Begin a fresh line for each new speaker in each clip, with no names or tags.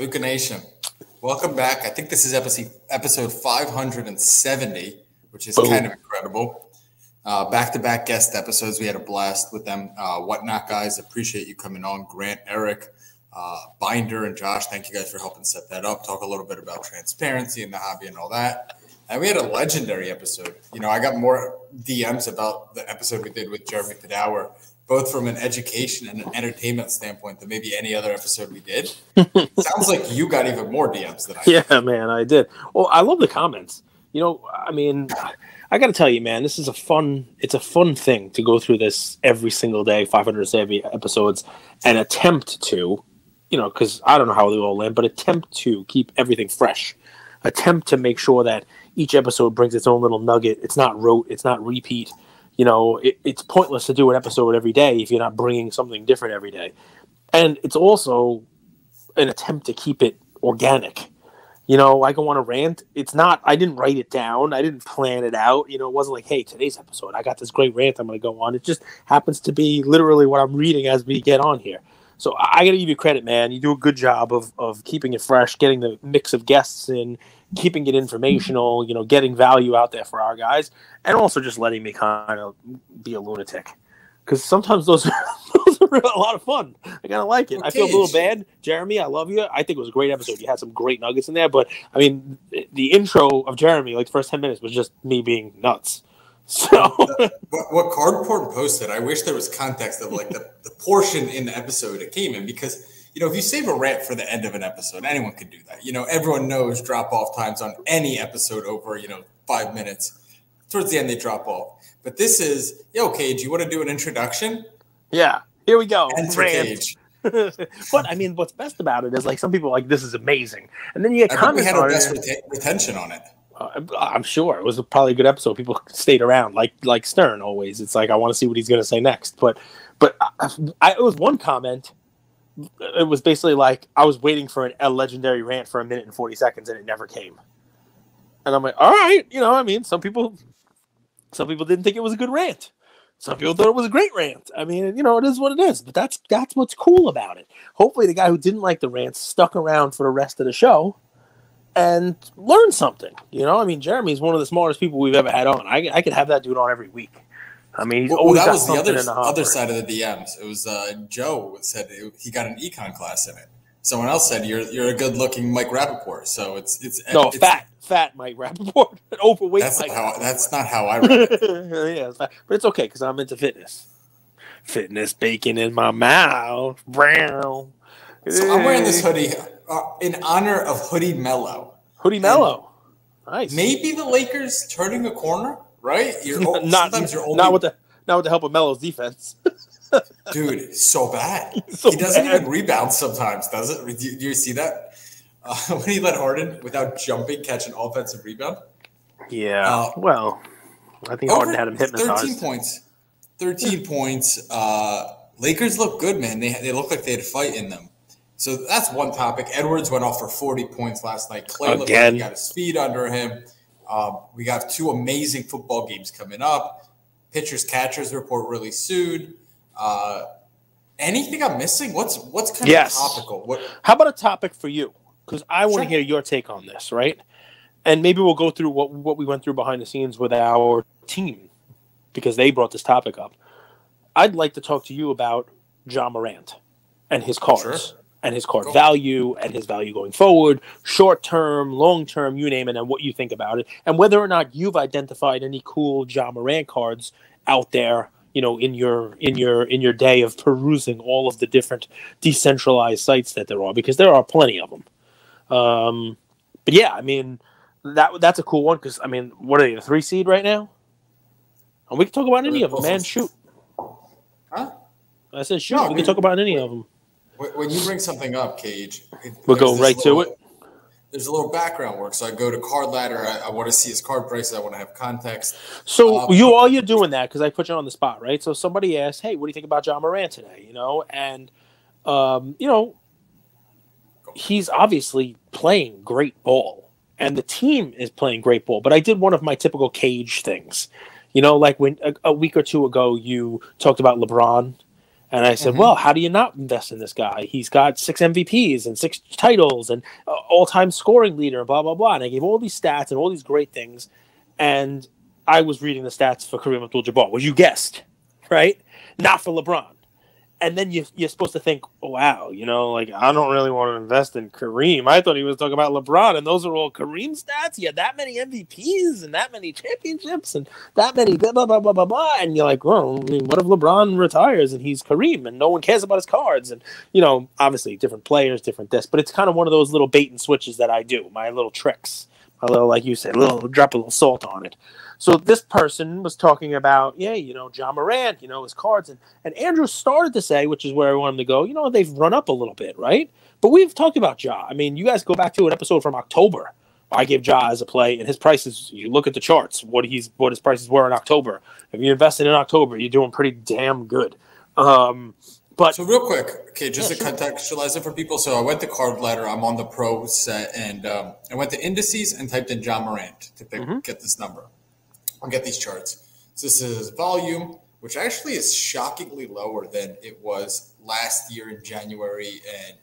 Luca Nation, welcome back. I think this is episode 570, which is kind of incredible. Back-to-back guest episodes. We had a blast with them. Whatnot, guys. Appreciate you coming on. Grant, Eric, Binder, and Josh. Thank you guys for helping set that up. Talk a little bit about transparency in the hobby and all that. And we had a legendary episode. You know, I got more DMs about the episode we did with Jeremy Fedauer, both from an education and an entertainment standpoint than maybe any other episode we did. Sounds like you got even more DMs than I did.
Yeah, man, I did. Well, I love the comments. You know, I mean, I got to tell you, man, this is a fun thing to go through this every single day, 570 episodes, and attempt to, you know, because I don't know how they all end, but attempt to keep everything fresh. Attempt to make sure that each episode brings its own little nugget. It's not rote. It's not repeat. You know, it's pointless to do an episode every day if you're not bringing something different every day. And it's also an attempt to keep it organic. You know, I can want to rant. It's not, I didn't write it down. I didn't plan it out. You know, it wasn't like, hey, today's episode, I got this great rant I'm going to go on. It just happens to be literally what I'm reading as we get on here. So I got to give you credit, man. You do a good job of keeping it fresh, getting the mix of guests in, keeping it informational, you know, getting value out there for our guys, and also just letting me kind of be a lunatic. Because sometimes those are a lot of fun. I kind of like it. Okay. I feel a little bad. Jeremy, I love you. I think it was a great episode. You had some great nuggets in there. But, I mean, the intro of Jeremy, like the first 10 minutes, was just me being nuts. So
what Cardport posted, I wish there was context of like the portion in the episode it came in, because, you know, if you save a rant for the end of an episode, anyone can do that. You know, everyone knows drop-off times on any episode over, 5 minutes. Towards the end, they drop off. But this is, yo, Cage, you want to do an introduction?
Yeah, here we go.
Enter Cage.
But, I mean, what's best about it is, like, some people are like, this is amazing. And then you get comments on it.
We had our best retention on it.
I'm sure it was probably a good episode. People stayed around, like Stern always. It's like, I want to see what he's going to say next. But it was one comment. It was basically like, I was waiting for a legendary rant for 1 minute and 40 seconds, and it never came. And I'm like, all right, you know, I mean, some people didn't think it was a good rant. Some people thought it was a great rant. I mean, you know, it is what it is. But that's what's cool about it. Hopefully, the guy who didn't like the rant stuck around for the rest of the show and learn something. You know, I mean, Jeremy's one of the smartest people we've ever had on. I could have that dude on every week. I mean, he's always got something in the hopper.
Other side of the DMs. It was Joe said he got an econ class in it. Someone else said you're a good looking Mike Rappaport. So it's
fat Mike Rappaport, an overweight.
That's not how I read it.
Yeah, but it's okay because I'm into fitness. Fitness bacon in my mouth, brown.
So I'm wearing this hoodie in honor of Hoodie Mello.
Hoodie Mello, nice.
Maybe the Lakers turning a corner, right?
Not with the help of Melo's defense.
Dude, so bad. He doesn't even rebound sometimes, does it? Do you see that? When he let Harden, without jumping, catch an offensive rebound?
Yeah. Well, I think Harden had him hypnotized.
13 points. Lakers look good, man. They look like they had a fight in them. So that's one topic. Edwards went off for 40 points last night. Clay looked like he got his feet under him. We got 2 amazing football games coming up. Pitchers catchers report really soon. Anything I'm missing? What's kind of topical?
How about a topic for you? Because I want to hear your take on this, right? And maybe we'll go through what we went through behind the scenes with our team, because they brought this topic up. I'd like to talk to you about Ja Morant and his cards. Sure. And his card value and his value going forward, short term, long term, you name it, and what you think about it, and whether or not you've identified any cool Ja Morant cards out there, you know, in your day of perusing all of the different decentralized sites that there are, because there are plenty of them. But yeah, I mean, that's a cool one, because I mean, what are they, the 3 seed right now? And we can talk about any of them, man. Shoot.
Huh?
I said shoot. We can talk about any of them.
When you bring something up, Cage,
we'll go right to it.
There's a little background work. So I go to Card Ladder. I want to see his card prices. I want to have context.
So while you're doing that, because I put you on the spot, right? So somebody asked, hey, what do you think about Ja Morant today? You know, and, you know, he's obviously playing great ball. And the team is playing great ball. But I did one of my typical Cage things. You know, like when a week or two ago you talked about LeBron. And I said, well, how do you not invest in this guy? He's got 6 MVPs and 6 titles and all-time scoring leader, blah, blah, blah. And I gave all these stats and all these great things. And I was reading the stats for Kareem Abdul-Jabbar, which you guessed, right? Not for LeBron. And then you're supposed to think, oh, wow, like, I don't really want to invest in Kareem. I thought he was talking about LeBron, and those are all Kareem stats. He had that many MVPs and that many championships and that many blah, blah, blah, blah, blah, blah. And you're like, well, I mean, what if LeBron retires and he's Kareem and no one cares about his cards? And, obviously different players, different this. But it's kind of one of those little bait and switches that I do, my little tricks. A little, like you said, drop a little salt on it. So this person was talking about, Ja Morant, his cards. And Andrew started to say, which is where I want him to go, they've run up a little bit, right? But we've talked about Ja. I mean, you guys go back to an episode from October. I gave Ja as a play, and his prices, you look at the charts, what his prices were in October. If you invested in October, you're doing pretty damn good. But
so real quick, okay, just to contextualize it for people. So I went to Card Ladder. I'm on the pro set, and I went to indices and typed in Ja Morant to get this number. I'll get these charts. So this is volume, which actually is shockingly lower than it was last year in January and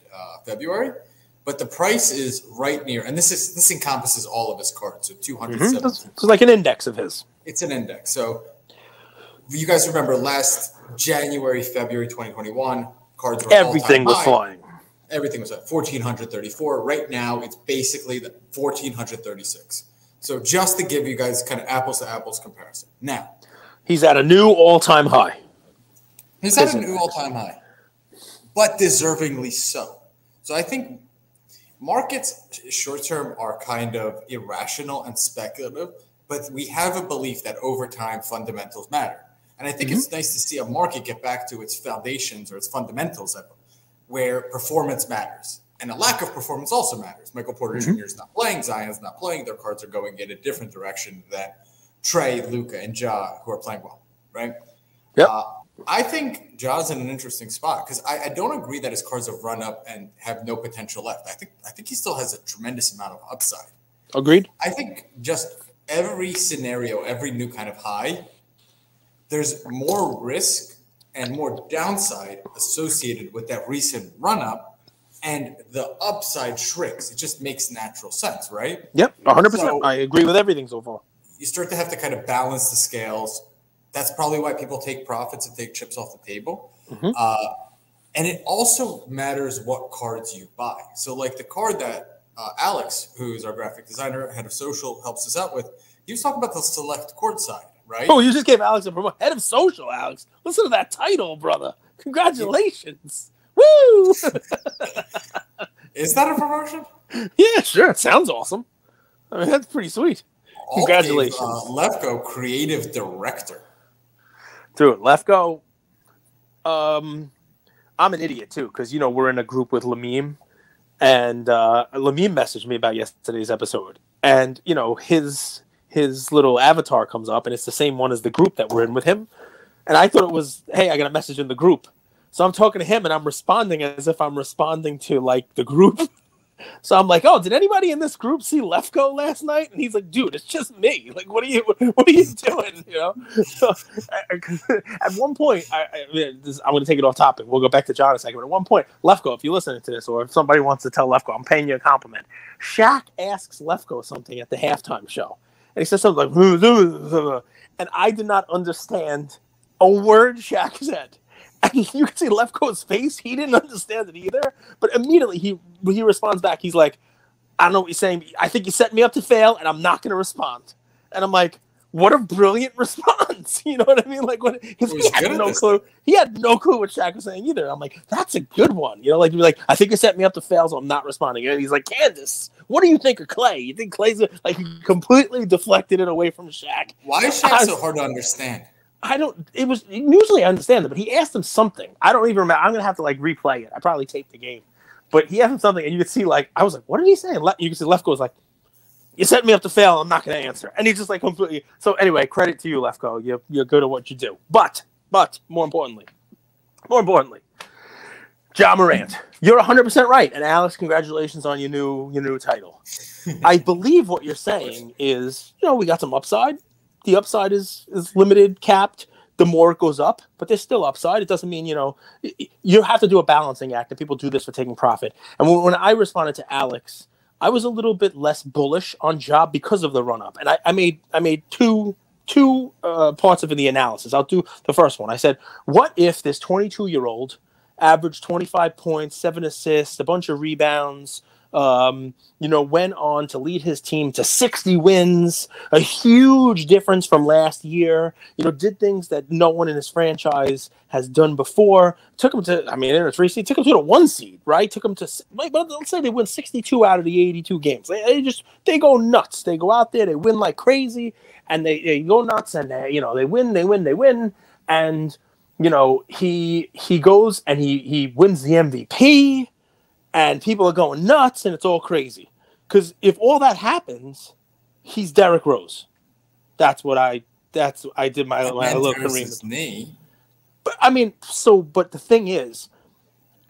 February. But the price is right near, and this encompasses all of his cards. So 207.
It's like an index of his.
It's an index. So you guys remember last January, February 2021, cards were
everything was flying.
Everything was at 1,434. Right now, it's basically the 1,436. So just to give you guys kind of apples to apples comparison. Now,
he's at a new all-time high.
He's at a new all-time high, but deservingly so. So I think markets short-term are kind of irrational and speculative, but we have a belief that over time fundamentals matter. And I think it's nice to see a market get back to its foundations or its fundamentals where performance matters. And a lack of performance also matters. Michael Porter Jr. is not playing. Zion's not playing. Their cards are going in a different direction than Trey, Luka, and Ja, who are playing well, right?
Yep.
I think Ja's in an interesting spot because I don't agree that his cards have run up and have no potential left. I think he still has a tremendous amount of upside.
Agreed.
I think just every scenario, every new kind of high, there's more risk and more downside associated with that recent run-up, and the upside shrinks. It just makes natural sense, right?
Yep, 100%. So I agree with everything so far.
You start to have to kind of balance the scales. That's probably why people take profits and take chips off the table. And it also matters what cards you buy. So like the card that Alex, who's our graphic designer, head of social, helps us out with, he was talking about the select court side. Right?
Oh, you just gave Alex a promotion. Head of social, Alex. Listen to that title, brother. Congratulations. Woo!
Is that a promotion?
Yeah, sure. It sounds awesome. I mean, that's pretty sweet. Congratulations.
Lefko, creative director.
Dude, Lefko, I'm an idiot, too, because, we're in a group with Lamim, and Lamim messaged me about yesterday's episode. And, his little avatar comes up, and it's the same one as the group that we're in with him. And I thought it was, hey, I got a message in the group. So I'm talking to him, and I'm responding as if I'm responding to, like, the group. So I'm like, oh, did anybody in this group see Lefko last night? And he's like, dude, it's just me. Like, what are you doing? So, at one point, I'm going to take it off topic. We'll go back to John in a second. But at one point, Lefko, if you're listening to this, or if somebody wants to tell Lefko, I'm paying you a compliment. Shaq asks Lefko something at the halftime show. And he says something like, and I did not understand a word Shaq said. And you can see Lefko's face. He didn't understand it either. But immediately he responds back. He's like, I don't know what you're saying. I think you set me up to fail, and I'm not going to respond. And I'm like, what a brilliant response. You know what I mean? Like, because he had no clue. He had no clue what Shaq was saying either. I'm like, that's a good one. Like, you're like, I think you set me up to fail, so I'm not responding. And he's like, Candace, what do you think of Clay? You think Clay's like, he completely deflected it away from Shaq.
Why is Shaq so hard to understand?
Usually I understand it, but he asked him something. I don't even remember. I'm going to have to like replay it. I probably taped the game. But he asked him something, and you could see, like, I was like, what did he say? And you can see Lefko was like, you set me up to fail, I'm not going to answer. And he's just like completely. So anyway, credit to you, Lefko. You're good at what you do. But more importantly, Ja Morant, you're 100% right. And Alex, congratulations on your new title. I believe what you're saying is, we got some upside. The upside is limited, capped. the more it goes up, but there's still upside. It doesn't mean, you have to do a balancing act, and people do this for taking profit. And when I responded to Alex, I was a little bit less bullish on Ja because of the run up. And I made two parts of the analysis. I'll do the first one. I said, what if this 22-year-old averaged 25 points, 7 assists, a bunch of rebounds, went on to lead his team to 60 wins, a huge difference from last year, did things that no one in his franchise has done before, took him to, in a 3 seed, took him to the 1 seed, right? Took him to, but let's say they win 62 out of the 82 games. They go nuts. They go out there, they win like crazy, and they go nuts, and they win. And, he goes and he wins the MVP. And people are going nuts, and it's all crazy. Because if all that happens, he's Derrick Rose. That's what I did my little Kareem
knee.
But but the thing is,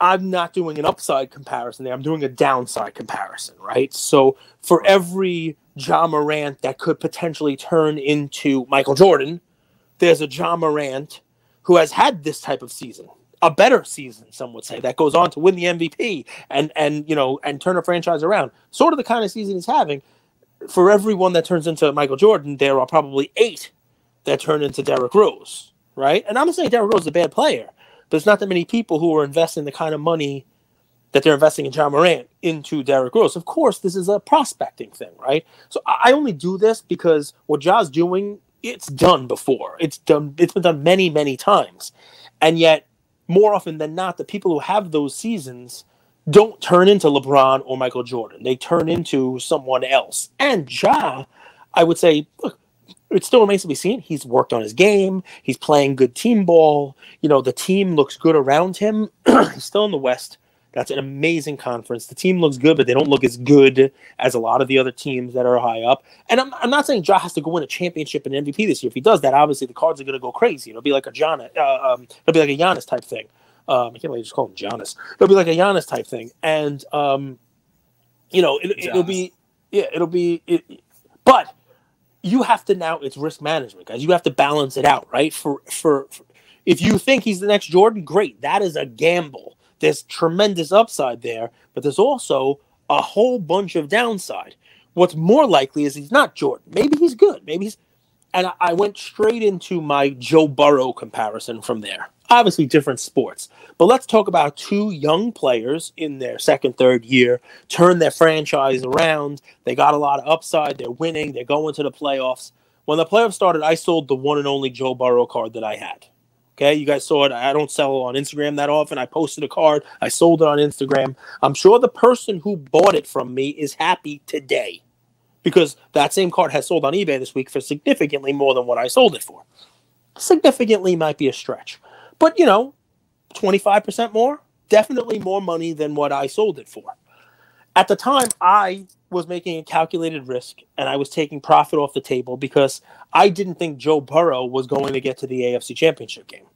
I'm not doing an upside comparison there. I'm doing a downside comparison, right? So for every Ja Morant that could potentially turn into Michael Jordan, there's a Ja Morant who has had this type of season. A better season, some would say, that goes on to win the MVP and turn a franchise around. Sort of the kind of season he's having. For everyone that turns into Michael Jordan, there are probably 8 that turn into Derrick Rose, right? And I'm not saying Derrick Rose is a bad player, but there's not that many people who are investing the kind of money that they're investing in Ja Morant into Derrick Rose. Of course, this is a prospecting thing, right? So I only do this because what Ja's doing, it's done before. It's been done many, many times. And yet, more often than not, the people who have those seasons don't turn into LeBron or Michael Jordan. They turn into someone else. And Ja, I would say, look, it still remains to be seen. He's worked on his game. He's playing good team ball. The team looks good around him. He's still in the West. That's an amazing conference. The team looks good, but they don't look as good as a lot of the other teams that are high up. And I'm not saying Ja has to go win a championship and MVP this year. If he does that, obviously the Cards are going to go crazy. It'll be like a Giannis type thing. I can't believe I just call him Giannis. It'll be like a Giannis type thing, and it'll be. But you have to now. It's risk management, guys. You have to balance it out, right? For if you think he's the next Jordan, great. That is a gamble. There's tremendous upside there, but there's also a whole bunch of downside. What's more likely is he's not Jordan. Maybe he's good. And I went straight into my Joe Burrow comparison from there. Obviously different sports. But let's talk about 2 young players in their second, third year, turn their franchise around. They got a lot of upside. They're winning. They're going to the playoffs. When the playoffs started, I sold the one and only Joe Burrow card that I had. Okay, you guys saw it. I don't sell on Instagram that often. I posted a card. I sold it on Instagram. I'm sure the person who bought it from me is happy today because that same card has sold on eBay this week for significantly more than what I sold it for. Significantly might be a stretch. But, 25% more, definitely more money than what I sold it for. At the time, I was making a calculated risk, and I was taking profit off the table because I didn't think Joe Burrow was going to get to the AFC Championship game.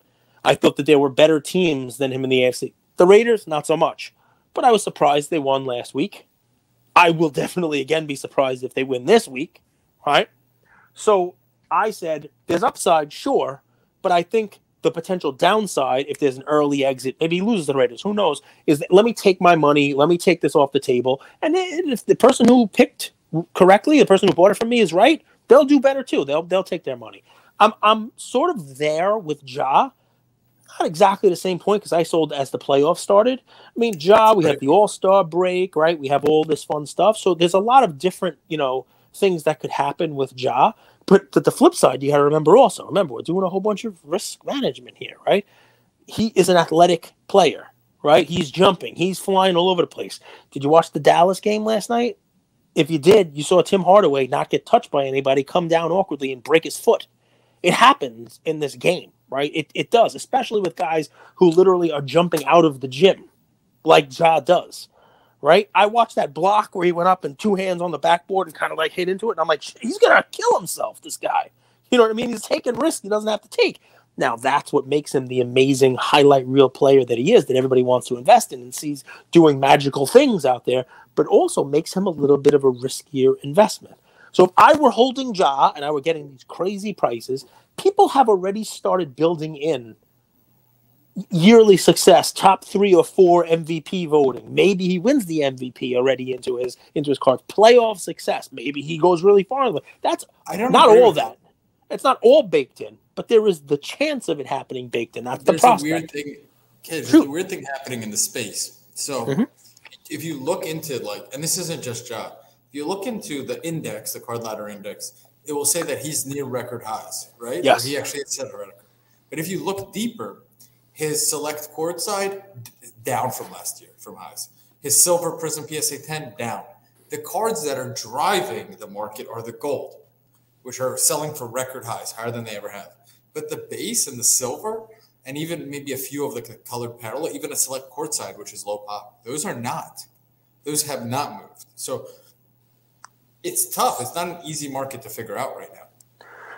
I thought that there were better teams than him in the AFC. The Raiders, not so much. But I was surprised they won last week. I will definitely, again, be surprised if they win this week, right? So I said, there's upside, sure, but I think the potential downside, if there's an early exit, maybe he loses the Raiders, who knows, is that let me take my money, let me take this off the table. And if the person who picked correctly, the person who bought it from me is right, they'll do better too. They'll take their money. I'm sort of there with Ja. Not exactly the same point because I sold as the playoffs started. Ja, we have the All-Star break, right? We have all this fun stuff. So there's a lot of different, things that could happen with Ja. But the flip side, you got to remember also. Remember, we're doing a whole bunch of risk management here, right? He is an athletic player, right? He's jumping. He's flying all over the place. Did you watch the Dallas game last night? If you did, you saw Tim Hardaway not get touched by anybody, come down awkwardly and break his foot. It happens in this game, right? It does, especially with guys who literally are jumping out of the gym like Ja does. Right? I watched that block where he went up and 2 hands on the backboard and kind of hit into it. And I'm like, he's going to kill himself, this guy. You know what I mean? He's taking risks he doesn't have to take. Now, that's what makes him the amazing highlight reel player that he is, that everybody wants to invest in and sees doing magical things out there, but also makes him a little bit of a riskier investment. So if I were holding Ja and I were getting these crazy prices, people have already started building in yearly success, top 3 or 4 MVP voting. Maybe he wins the MVP already into his cards. Playoff success. Maybe he goes really far. That's not all that. It's not all baked in, but there is the chance of it happening baked in. That's the prospect.
There's a weird thing happening in the space. So if you look into and this isn't just Ja, if you look into the index, the card ladder index, it will say that he's near record highs, right?
Yes.
Or he actually set a record. But if you look deeper, his select court side down from last year, from highs. His silver prism PSA 10 down. The cards that are driving the market are the gold, which are selling for record highs, higher than they ever have. But the base and the silver, and even maybe a few of the colored parallel, even a select court side, which is low pop, those have not moved. So it's tough. It's not an easy market to figure out right now.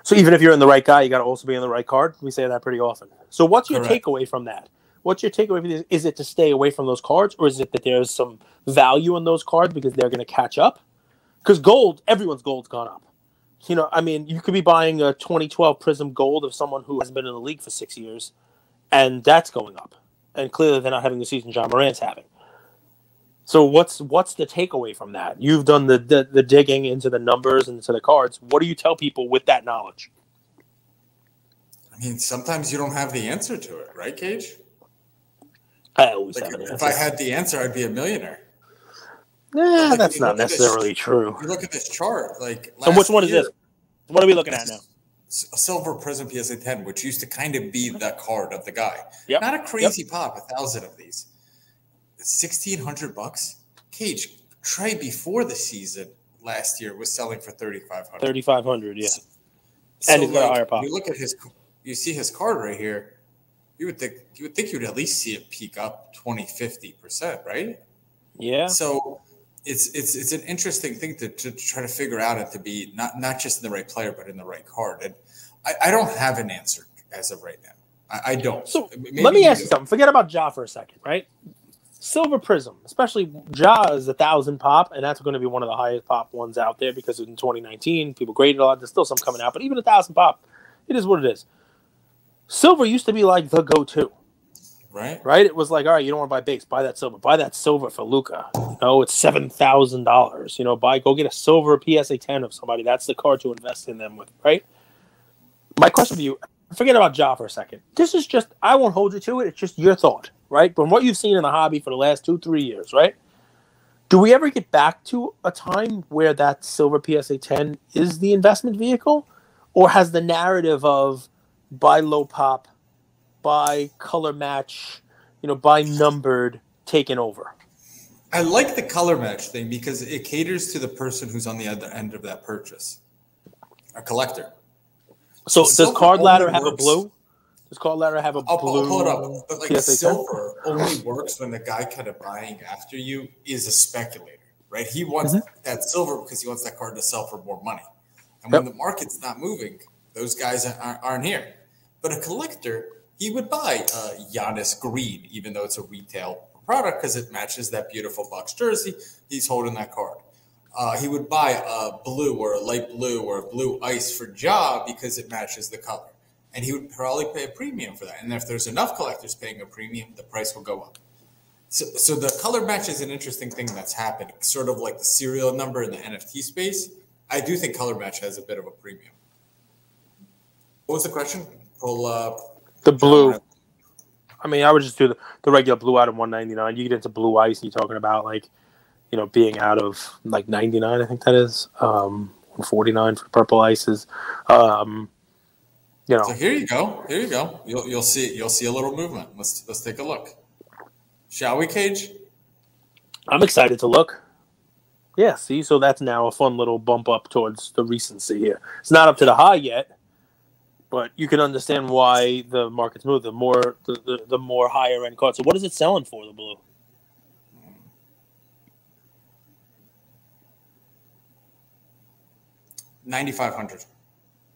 So even if you're in the right guy, you got to also be in the right card. We say that pretty often. So what's your takeaway from that? What's your takeaway from this? Is it to stay away from those cards, or is it that there's some value in those cards because they're going to catch up? Because gold, everyone's gold's gone up. You could be buying a 2012 Prism Gold of someone who hasn't been in the league for 6 years, and that's going up. And clearly they're not having the season Ja Morant's having. So what's the takeaway from that? You've done the digging into the numbers and into the cards. What do you tell people with that knowledge?
I mean, sometimes you don't have the answer to it, right, Cage?
I always have an answer.
If I had the answer, I'd be a millionaire.
Yeah, that's not necessarily true.
You look at this chart,
and which one is this? What are we looking at now?
A silver prism PSA 10, which used to kind of be the card of the guy.
Yep.
Not a crazy pop, 1,000 of these. $1,600. Cage, Trey before the season last year was selling for $3,500.
$3,500, yeah.
So
and he's got a higher pop.
You look at you see his card right here. You would think you'd at least see it peak up 20-50%, right?
Yeah.
So it's an interesting thing to try to figure out and to be not just in the right player, but in the right card. And I don't have an answer as of right now. I don't.
So let me ask you something. Forget about Ja for a second, right? Silver Prism, especially Ja is 1,000 pop, and that's going to be one of the highest pop ones out there because in 2019 people graded a lot. There's still some coming out, but even 1,000 pop, it is what it is. Silver used to be like the go-to, right? It was like, all right, you don't want to buy base, buy that silver. Buy that silver for Luka. It's $7,000. Go get a silver PSA 10 of somebody. That's the card to invest in them with, right? My question for you, forget about Ja for a second. This is just, I won't hold you to it. It's just your thought, right? From what you've seen in the hobby for the last 2-3 years, right? Do we ever get back to a time where that silver PSA 10 is the investment vehicle? Or has the narrative of buy low pop, buy color match, buy numbered taken over?
I like the color match thing because it caters to the person who's on the other end of that purchase, a collector.
So does Card Ladder have a blue? Does Card Ladder have a blue?
I'll pull it up. But
PSA
silver only works when the guy kind of buying after you is a speculator, right? He wants that silver because he wants that card to sell for more money. And when the market's not moving, those guys aren't here. But a collector, he would buy Giannis green, even though it's a retail product because it matches that beautiful Bucks jersey. He's holding that card. He would buy a blue or a light blue or a blue ice for Ja because it matches the color. And he would probably pay a premium for that. And if there's enough collectors paying a premium, the price will go up. So the color match is an interesting thing that's happened, sort of like the serial number in the NFT space. I do think color match has a bit of a premium. What was the question? Pull up
the blue. I mean, I would just do the regular blue out of 199. You get into blue ice, and you're talking about being out of 99. I think that is 149 for purple ices.
So here you go. You'll see a little movement. Let's take a look. Shall we, Cage?
I'm excited to look. Yeah, see, so that's now a fun little bump up towards the recency here. It's not up to the high yet, but you can understand why the market's moved. The more higher end cards. So what is it selling for, the blue?
$9,500.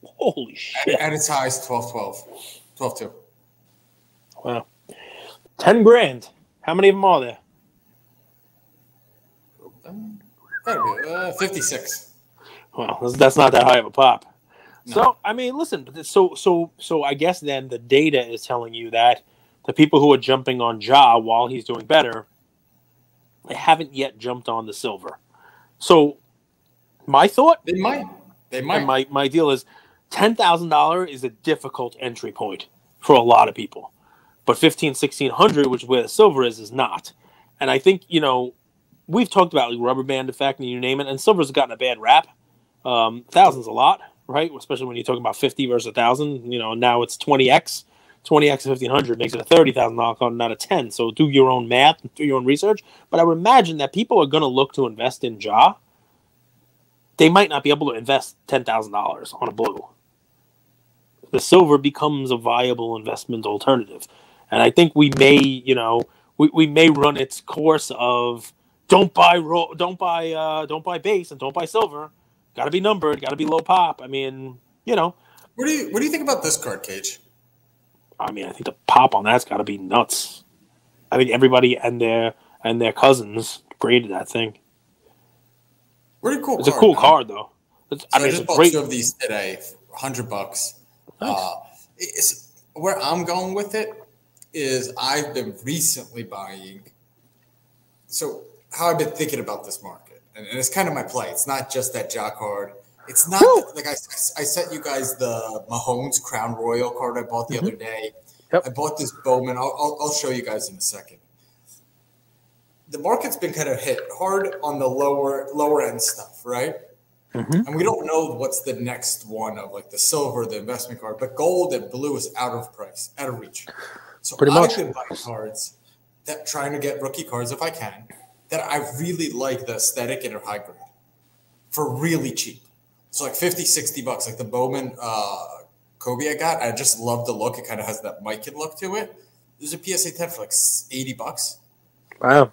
Holy shit!
At its highest, 12.2.
Wow, $10,000. How many of them are there?
56.
Well, that's not that high of a pop. So I mean, listen. So I guess then the data is telling you that the people who are jumping on Ja while he's doing better, they haven't yet jumped on the silver. So my thought,
They might.
and my deal is $10,000 is a difficult entry point for a lot of people, but 1,500, 1,600, which is where the silver is not. And I think we've talked about like rubber band effect and you name it, and silver's gotten a bad rap. Thousands a lot, right? Especially when you're talking about 50 versus 1,000. Now it's 20x. 20x of 1,500 makes it a $30,000 card, not a 10. So do your own math, do your own research. But I would imagine that people are going to look to invest in Ja. They might not be able to invest $10,000 on a blue. The silver becomes a viable investment alternative, and I think we may, we may run its course of don't buy base and don't buy silver. Got to be numbered. Got to be low pop. I mean,
What do you think about this card, Cage?
I mean, I think the pop on that's got to be nuts. I think everybody and their cousins graded that thing.
Pretty cool.
It's a cool card, though.
I just bought 2 of these today, $100. Nice. Where I'm going with it is I've been recently buying. So how I've been thinking about this market, and it's kind of my play. It's not just that Ja card. It's not like I sent you guys the Mahomes Crown Royal card I bought the other day. Yep. I bought this Bowman. I'll show you guys in a second. The market's been kind of hit hard on the lower end stuff, right? Mm-hmm. And we don't know what's the next one of like the silver, the investment card, but gold and blue is out of price, out of reach. So I've been buying cards trying to get rookie cards if I can, that I really like the aesthetic and are high grade for really cheap. So like $50-$60, like the Bowman Kobe I got. I just love the look. It kind of has that Mikan look to it. There's a PSA 10 for like $80.
Wow.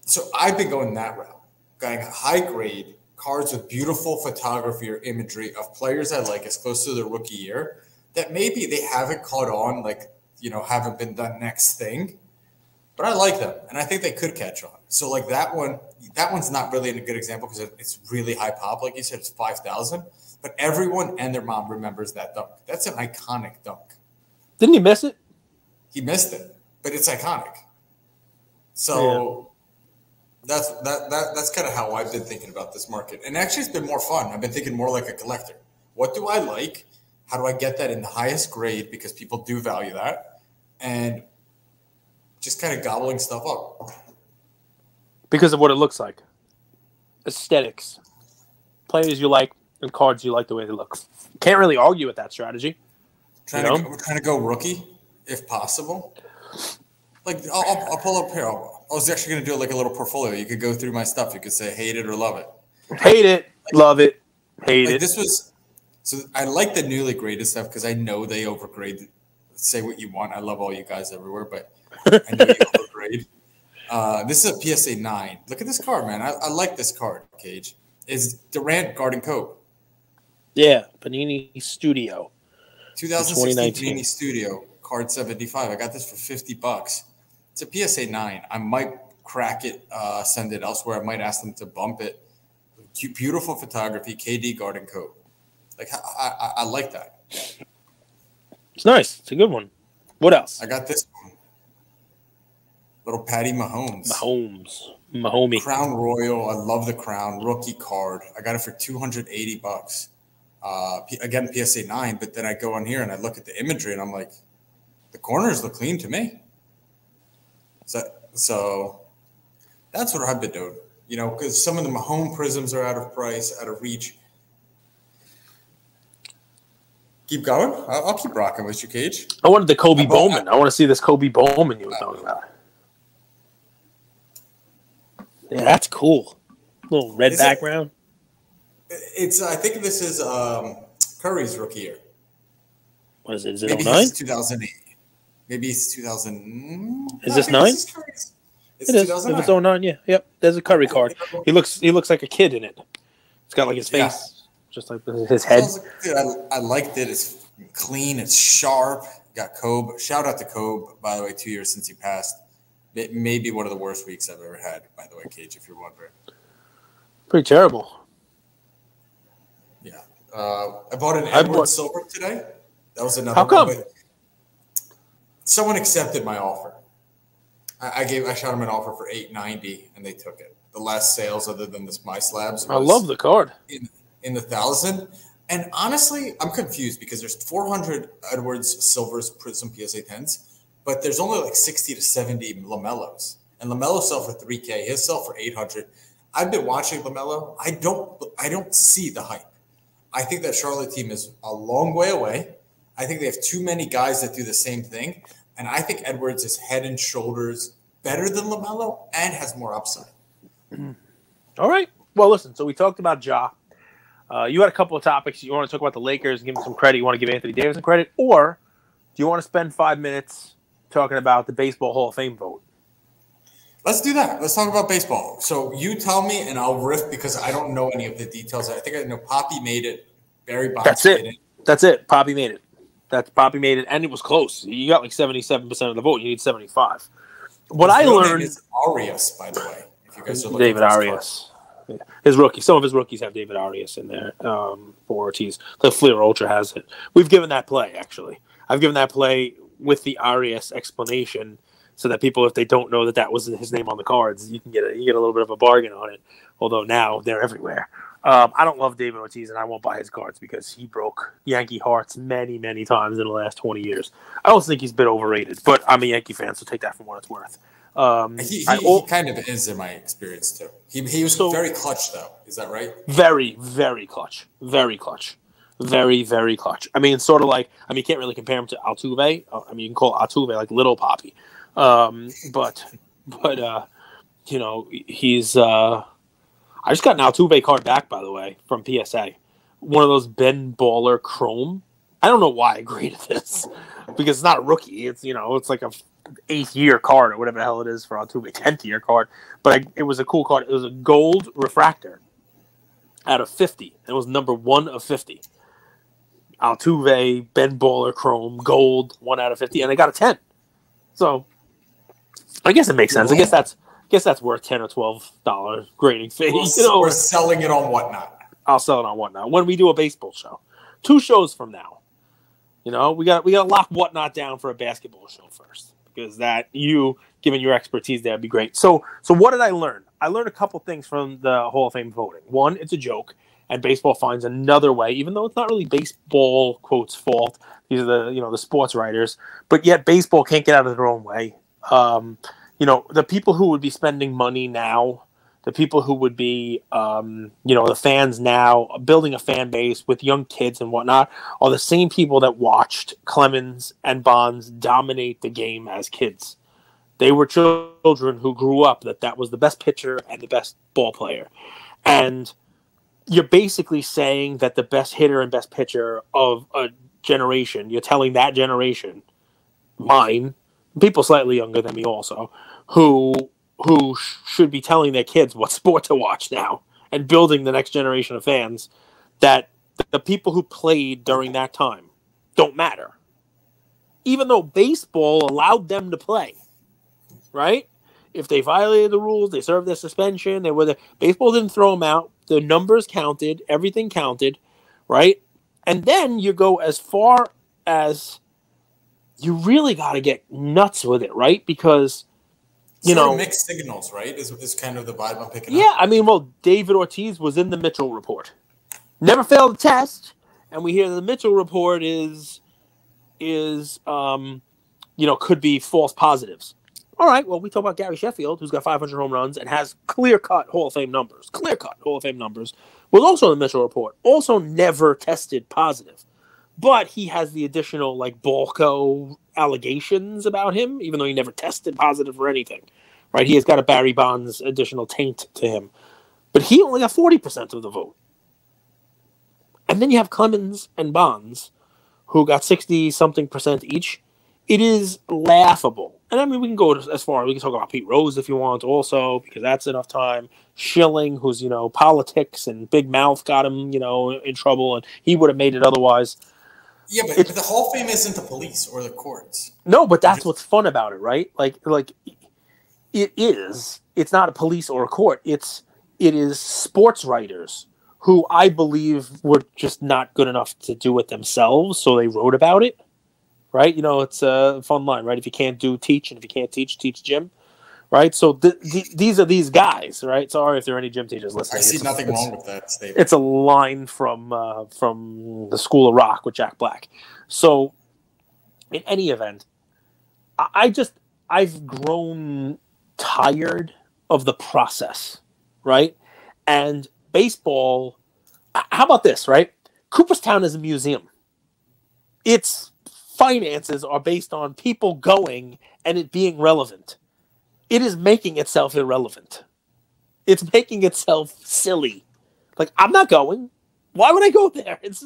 So I've been going that route, going high grade cards with beautiful photography or imagery of players I like as close to their rookie year that maybe they haven't caught on, like, haven't been done next thing, but I like them and I think they could catch on. So like that one's not really a good example because it's really high pop. Like you said, it's 5,000, but everyone and their mom remembers that dunk. That's an iconic dunk.
Didn't he miss it?
He missed it, but it's iconic. So that's kind of how I've been thinking about this market. And actually, it's been more fun. I've been thinking more like a collector. What do I like? How do I get that in the highest grade? Because people do value that. And just kind of gobbling stuff up.
Because of what it looks like. Aesthetics. Players you like and cards you like the way they look. Can't really argue with that strategy.
We're trying to go rookie, if possible. Like, I'll pull up here. I was actually going to do like a little portfolio. You could go through my stuff. You could say hate it or love it.
Hate it, love it, hate it.
So I like the newly graded stuff because I know they overgrade. Say what you want. I love all you guys everywhere, but I know you overgrade. This is a PSA 9. Look at this card, man. I like this card, Cage. It's Durant Garden Coat.
Yeah, Panini Studio.
2016 Panini Studio, card 75. I got this for $50. It's a PSA 9. I might crack it, send it elsewhere. I might ask them to bump it. Beautiful photography, KD Garden Coat. Like, I like that.
It's nice. It's a good one. What else?
I got this one. Little Patty Mahomes.
Mahomie.
Crown Royal. I love the crown. Rookie card. I got it for $280. Again, PSA 9, but then I go on here and I look at the imagery and I'm like, the corners look clean to me. So that's what I've been doing, because some of the Mahomes prisms are out of price, out of reach. Keep going. I'll keep rocking with you, Cage.
I wanted the Kobe Bowman. I want to see this Kobe Bowman you were talking about. Yeah, that's cool. Little red background.
I think this is Curry's rookie year.
What is it? Is it
Maybe
09?
It's 2008. Maybe it's 2000.
Is this 9?
It's
it is. If it's 09, yeah. Yep. There's a Curry card. He looks like a kid in it. It's got like his face, just like his head.
Dude, I liked it. It's clean. It's sharp. Got Kobe. Shout out to Kobe, by the way, 2 years since he passed. It may be one of the worst weeks I've ever had, by the way, Cage, if you're wondering.
Pretty terrible.
Yeah. I bought an Edwards silver today. That was another
How come?
one. But someone accepted my offer. I shot them an offer for $890, and they took it. The last sales, other than this My Slabs,
I love the card
in the 1,000. And honestly, I'm confused because there's 400 Edwards Silvers Prism PSA 10s, but there's only like 60 to 70 LaMelos, and LaMelo sell for $3K. His sell for $800. I've been watching LaMelo. I don't see the hype. I think that Charlotte team is a long way away. I think they have too many guys that do the same thing. And I think Edwards is head and shoulders better than LaMelo and has more upside.
All right. Well, listen, so we talked about Ja. You had a couple of topics. You want to talk about the Lakers and give them some credit. You want to give Anthony Davis some credit. Or do you want to spend 5 minutes talking about the Baseball Hall of Fame vote?
Let's do that. Let's talk about baseball. So you tell me, and I'll riff because I don't know any of the details. I think I know Poppy made it. Barry Bonds made it.
That's it. Poppy made it. Poppy made it, and it was close. You got like 77% of the vote. You need 75. What I learned
is Arias, by the way. If you guys are looking
David Arias. Yeah. His rookie. Some of his rookies have David Arias in there for Ortiz. The Fleer Ultra has it. We've given that play, actually. I've given that play with the Arias explanation so that people, if they don't know that was his name on the cards, you get a little bit of a bargain on it. Although now they're everywhere. I don't love David Ortiz, and I won't buy his cards because he broke Yankee hearts many, many times in the last 20 years. I also think he's a bit overrated, but I'm a Yankee fan, so take that for what it's worth.
He kind of is in my experience, too. He was very clutch, though. Is that right?
Very, very clutch. Very clutch. Very, very clutch. I mean, sort of like, you can't really compare him to Altuve. You can call Altuve like Little Poppy. But he's... I just got an Altuve card back, by the way, from PSA. One of those Ben Baller Chrome. I don't know why I graded this because it's not a rookie. It's it's like a 8th year card or whatever the hell it is for Altuve, 10th year card. But it was a cool card. It was a gold refractor out of 50. It was number 1 of 50. Altuve, Ben Baller Chrome, gold, 1 out of 50, and I got a 10. So I guess it makes sense. I guess that's worth $10 or $12 grading fee.
We're selling it on Whatnot.
I'll sell it on Whatnot when we do a baseball show. 2 shows from now. We got to lock Whatnot down for a basketball show first because that given your expertise there would be great. So what did I learn? I learned a couple things from the Hall of Fame voting. One, it's a joke, and baseball finds another way, even though it's not really baseball quotes fault. These are the sports writers, but yet baseball can't get out of their own way. The people who would be spending money now, the people who would be, the fans now, building a fan base with young kids and whatnot, are the same people that watched Clemens and Bonds dominate the game as kids. They were children who grew up that was the best pitcher and the best ball player. And you're basically saying that the best hitter and best pitcher of a generation, you're telling that generation, mine, people slightly younger than me also, who should be telling their kids what sport to watch now and building the next generation of fans, that the people who played during that time don't matter. Even though baseball allowed them to play, right? If they violated the rules, they served their suspension, baseball didn't throw them out. The numbers counted, everything counted, right? And then you go as far as you really got to get nuts with it, right? Because
mixed signals, right? Is kind of the vibe I'm picking up.
Yeah, David Ortiz was in the Mitchell report. Never failed a test, and we hear the Mitchell report is could be false positives. All right, well, we talk about Gary Sheffield, who's got 500 home runs and has clear-cut Hall of Fame numbers. Was also in the Mitchell report. Also never tested positive. But he has the additional, Balco allegations about him, even though he never tested positive for anything. Right? He has got a Barry Bonds additional taint to him. But he only got 40% of the vote. And then you have Clemens and Bonds, who got 60-something% each. It is laughable. And we can go as far. We can talk about Pete Rose if you want also, because that's enough time. Schilling, who's, politics and big mouth got him, in trouble, and he would have made it otherwise.
Yeah, but the Hall of Fame isn't the police or the courts.
No, but that's what's fun about it, right? Like it is. It's not a police or a court. It is sports writers who I believe were just not good enough to do it themselves, so they wrote about it, right? You know, it's a fun line, right? If you can't do, teach, and if you can't teach, teach gym, right? So these are these guys, right? Sorry if there are any gym teachers listening.
I see nothing wrong with that statement.
It's a line from the School of Rock with Jack Black. So, in any event, I've grown tired of the process, right? And baseball, how about this, right? Cooperstown is a museum. Its finances are based on people going and it being relevant. It is making itself irrelevant. It's making itself silly. Like, I'm not going. Why would I go there? It's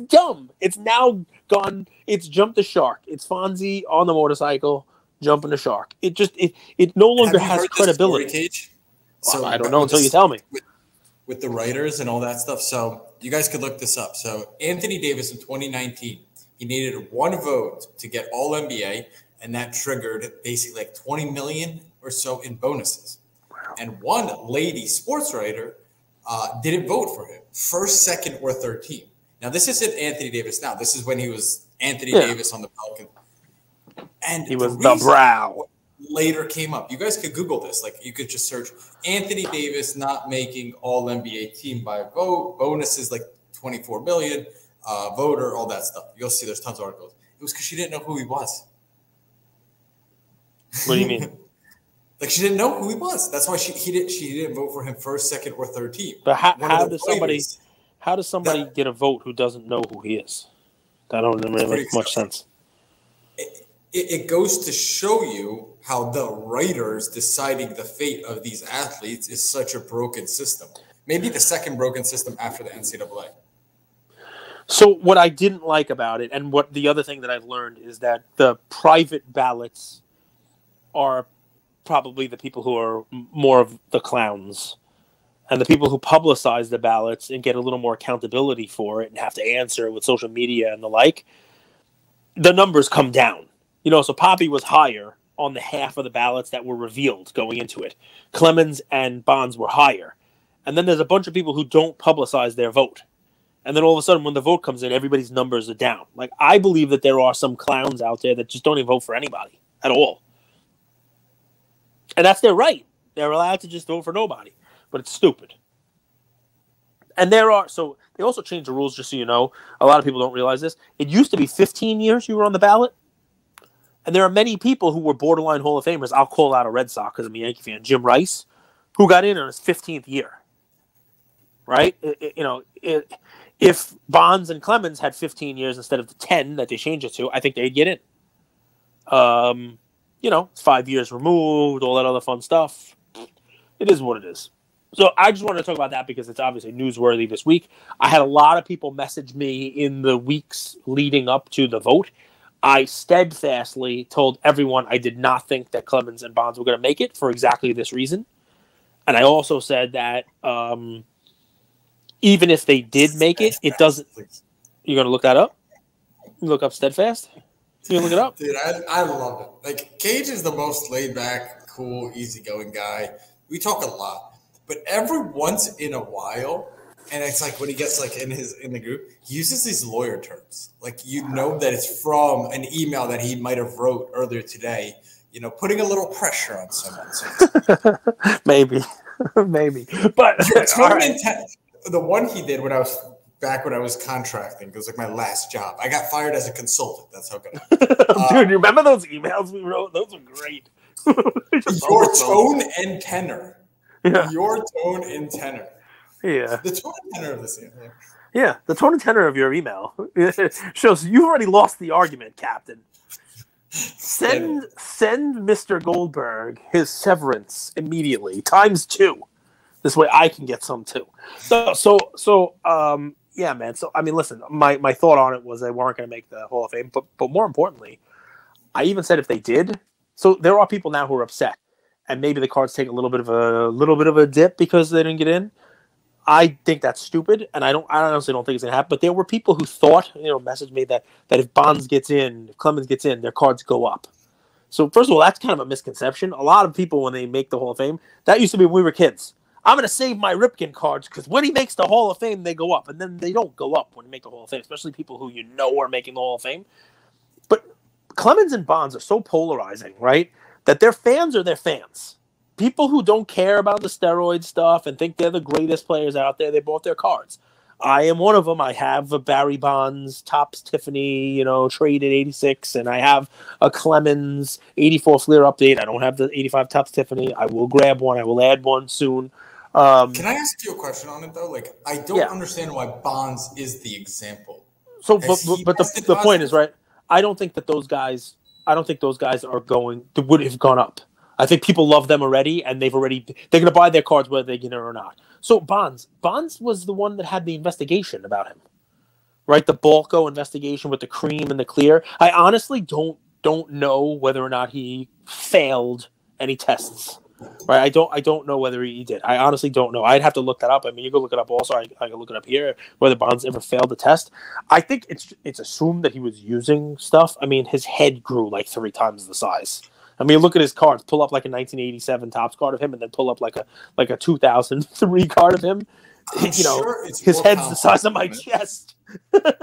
dumb. It's now gone. It's jumped the shark. It's Fonzie on the motorcycle jumping the shark. It no longer has credibility.
Cage?
So I don't know until you tell me.
With the writers and all that stuff. So you guys could look this up. So Anthony Davis in 2019, he needed one vote to get All NBA, and that triggered basically like 20 million or so in bonuses. Wow. And one lady sports writer didn't vote for him, first, second, or third team. Now, this isn't Anthony Davis now. This is when he was Anthony Davis on the Pelicans. And
he was the brow.
Later came up. You guys could Google this. Like, you could just search Anthony Davis not making All NBA team by vote, bonuses like 24 million, voter, all that stuff. You'll see there's tons of articles. It was because she didn't know who he was.
What do you mean?
Like, she didn't know who he was. That's why she didn't vote for him first, second, or third team.
But how does somebody get a vote who doesn't know who he is? That don't really make much sense.
It goes to show you how the writers deciding the fate of these athletes is such a broken system. Maybe the second broken system after the NCAA.
So what I didn't like about it, and what the other thing that I've learned, is that the private ballots are probably the people who are more of the clowns, and the people who publicize the ballots and get a little more accountability for it and have to answer with social media and the like, the numbers come down. You know, so Poppy was higher on the half of the ballots that were revealed going into it. Clemens and Bonds were higher. And then there's a bunch of people who don't publicize their vote. And then all of a sudden, when the vote comes in, everybody's numbers are down. Like, I believe that there are some clowns out there that just don't even vote for anybody at all. And that's their right. They're allowed to just vote for nobody. But it's stupid. And so they also changed the rules, just so you know. A lot of people don't realize this. It used to be 15 years you were on the ballot. And there are many people who were borderline Hall of Famers. I'll call out a Red Sox because I'm a Yankee fan. Jim Rice, who got in on his 15th year. Right? If Bonds and Clemens had 15 years instead of the 10 that they changed it to, I think they'd get in. It's 5 years removed, all that other fun stuff. It is what it is. So I just wanted to talk about that because it's obviously newsworthy this week. I had a lot of people message me in the weeks leading up to the vote. I steadfastly told everyone I did not think that Clemens and Bonds were going to make it for exactly this reason. And I also said that even if they did make it, it doesn't... You're going to look that up? You look up steadfast? You look it up?
Dude, I love it. Like, Cage is the most laid-back, cool, easygoing guy. We talk a lot. But every once in a while... And it's like when he gets like in the group, he uses these lawyer terms. Like, you know that it's from an email that he might have wrote earlier today, putting a little pressure on someone. So
maybe. But
the one he did when I was contracting, it was like my last job. I got fired as a consultant. That's how good I
Dude, you remember those emails we wrote? Those were great.
Your tone and tenor.
Yeah.
Your tone and tenor.
Yeah.
The tone and tenor of this email.
Yeah, the tone and tenor of your email shows you've already lost the argument, Captain. Send Mr. Goldberg his severance immediately, ×2. This way I can get some too. So yeah, man. So I mean, listen, my thought on it was they weren't going to make the Hall of Fame, but more importantly, I even said if they did. So there are people now who are upset, and maybe the Cards take a little bit of a dip because they didn't get in. I think that's stupid, and I honestly don't think it's gonna happen. But there were people who thought, messaged me that if Bonds gets in, if Clemens gets in, their cards go up. So first of all, that's kind of a misconception. A lot of people, when they make the Hall of Fame, that used to be when we were kids. I'm going to save my Ripken cards because when he makes the Hall of Fame, they go up. And then they don't go up when you make the Hall of Fame, especially people who you know are making the Hall of Fame. But Clemens and Bonds are so polarizing, right, that their fans are their fans. People who don't care about the steroid stuff and think they're the greatest players out there, they bought their cards. I am one of them. I have a Barry Bonds, Topps Tiffany, traded 86, and I have a Clemens 84 Fleer update. I don't have the 85 Topps Tiffany. I will grab one. I will add one soon.
Can I ask you a question on it, though? Like, I don't understand why Bonds is the example.
So, but the point is, right, I don't think those guys would have gone up. I think people love them already, and they're going to buy their cards whether they get it or not. So Bonds was the one that had the investigation about him, right? The Balco investigation with the cream and the clear. I honestly don't know whether or not he failed any tests, right? I don't know whether he did. I honestly don't know. I'd have to look that up. I mean, you can look it up also. I can look it up here whether Bonds ever failed the test. I think it's assumed that he was using stuff. I mean, his head grew like 3 times the size. I mean, look at his cards. Pull up like a 1987 Topps card of him, and then pull up like a 2003 card of him.
Sure
his head's the size of my chest.
But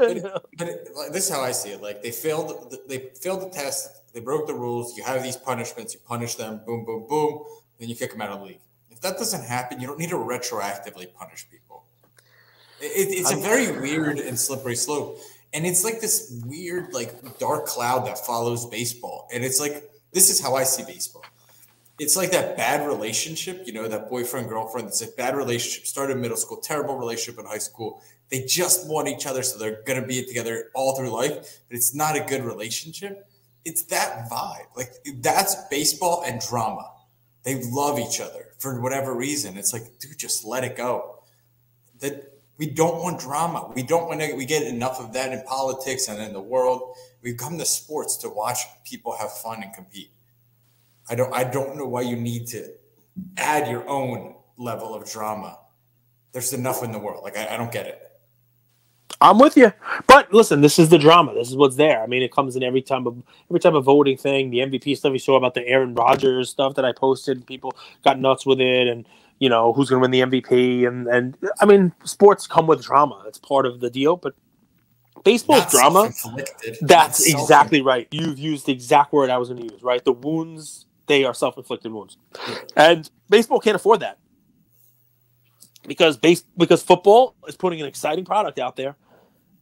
this is how I see it. Like they failed the test. They broke the rules. You have these punishments. You punish them. Boom, boom, boom. Then you kick them out of the league. If that doesn't happen, you don't need to retroactively punish people. It's a very weird and slippery slope, and it's like this weird like dark cloud that follows baseball, and it's like. This is how I see baseball. It's like that bad relationship, that boyfriend-girlfriend. It's a bad relationship. Started in middle school, terrible relationship in high school. They just want each other, so they're going to be together all through life, but it's not a good relationship. It's that vibe. Like, that's baseball and drama. They love each other for whatever reason. It's like, dude, just let it go. We don't want drama. We get enough of that in politics and in the world. We've come to sports to watch people have fun and compete. I don't know why you need to add your own level of drama. There's enough in the world. Like, I don't get it.
I'm with you. But listen, this is the drama. This is what's there. I mean, it comes in every time of voting thing. The MVP stuff you saw about the Aaron Rodgers stuff that I posted. People got nuts with it, and who's going to win the MVP. And I mean, sports come with drama. It's part of the deal. But baseball's drama. That's exactly right. You've used the exact word I was going to use, right? The wounds, they are self-inflicted wounds. And baseball can't afford that. Because football is putting an exciting product out there.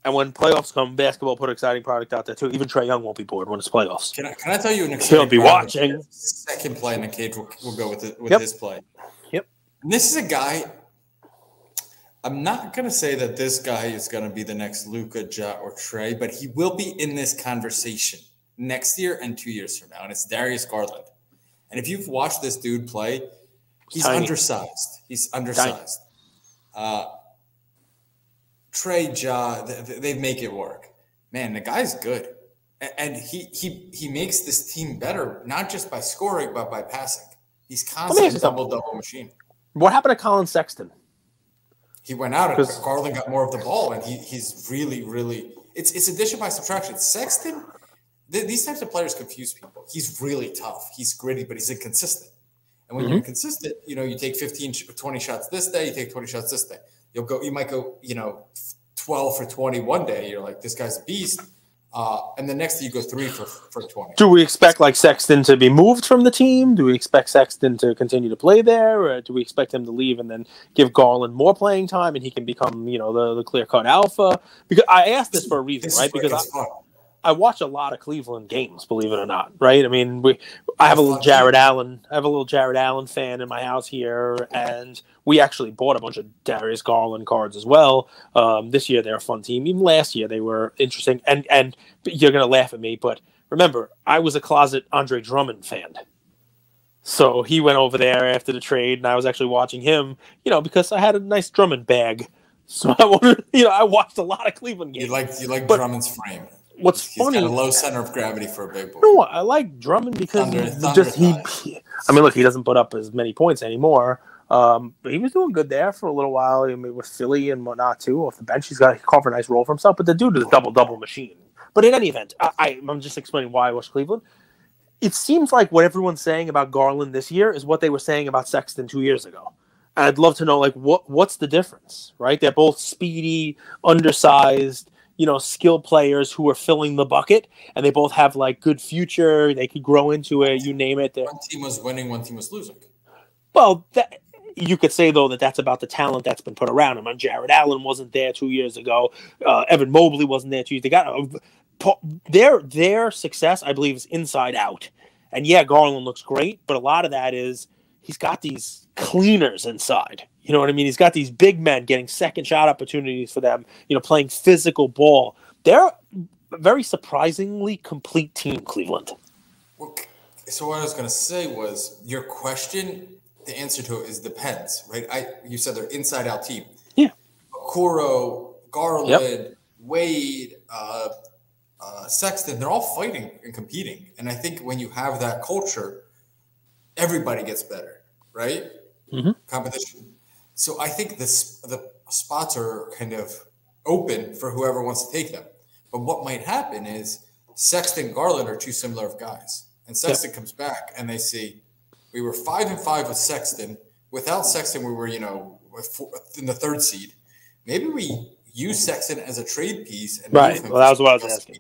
And when playoffs come, basketball put an exciting product out there too. Even Trae Young won't be bored when it's playoffs.
Can I tell you an exciting
He'll be watching.
Second play in the cage will go with his play.
Yep.
And this is a guy, I'm not going to say that this guy is going to be the next Luka, Ja, or Trae, but he will be in this conversation next year and 2 years from now. And it's Darius Garland. And if you've watched this dude play, he's undersized. He's undersized. Trae, Ja, they make it work. Man, the guy's good. And he makes this team better, not just by scoring, but by passing. He's constantly a double-double machine.
What happened to Colin Sexton?
He went out and Garland got more of the ball, and he's really, really – it's addition by subtraction. Sexton, these types of players confuse people. He's really tough. He's gritty, but he's inconsistent. And when you're consistent, you take 15, 20 shots this day, you take 20 shots this day. You might go, 12 for 20 one day. You're like, this guy's a beast. And the next day you go 3 for 20. Do we expect Sexton to be moved from the team? Do we expect Sexton to continue to play there? Or do we expect him to leave and then give Garland more playing time and he can become, the clear-cut alpha? Because I asked this for a reason, right? Because I watch a lot of Cleveland games, believe it or not, right? I mean, I have a little Jared Allen fan in my house here, and we actually bought a bunch of Darius Garland cards as well. This year they're a fun team. Even last year they were interesting. And you're gonna laugh at me, but remember, I was a closet Andre Drummond fan. So he went over there after the trade, and I was actually watching him, because I had a nice Drummond bag. So I watched a lot of Cleveland games. You like Drummond's frame.
What's funny?
He's got a low center of gravity for a big boy.
No, I like Drummond because look, he doesn't put up as many points anymore. But he was doing good there for a little while. I mean, with Philly and whatnot too. Off the bench, he carved a nice role for himself. But the dude is a double machine. But in any event, I'm just explaining why I watch Cleveland. It seems like what everyone's saying about Garland this year is what they were saying about Sexton 2 years ago. And I'd love to know, like, what's the difference, right? They're both speedy, undersized, skill players who are filling the bucket, and they both have, like, good future. They could grow into it, you name it.
One team was winning, one team was losing.
Well, you could say, though, that's about the talent that's been put around him. And Jared Allen wasn't there 2 years ago. Evan Mobley wasn't there 2 years. They got their success, I believe, is inside out. And, yeah, Garland looks great, but a lot of that is he's got these cleaners inside. You know what I mean? He's got these big men getting second shot opportunities for them, playing physical ball. They're a very surprisingly complete team, Cleveland.
Well, so what I was going to say was your question, the answer to it is depends, right? You said they're inside out team.
Yeah.
Okoro, Garland, Wade, Sexton, they're all fighting and competing. And I think when you have that culture, everybody gets better, right?
Mm-hmm.
Competition. So I think the spots are kind of open for whoever wants to take them. But what might happen is Sexton and Garland are two similar of guys. And Sexton comes back and they see we were 5-5 with Sexton. Without Sexton, we were, in the third seed. Maybe we use Sexton as a trade piece. And
right. Well, that was what I was asking.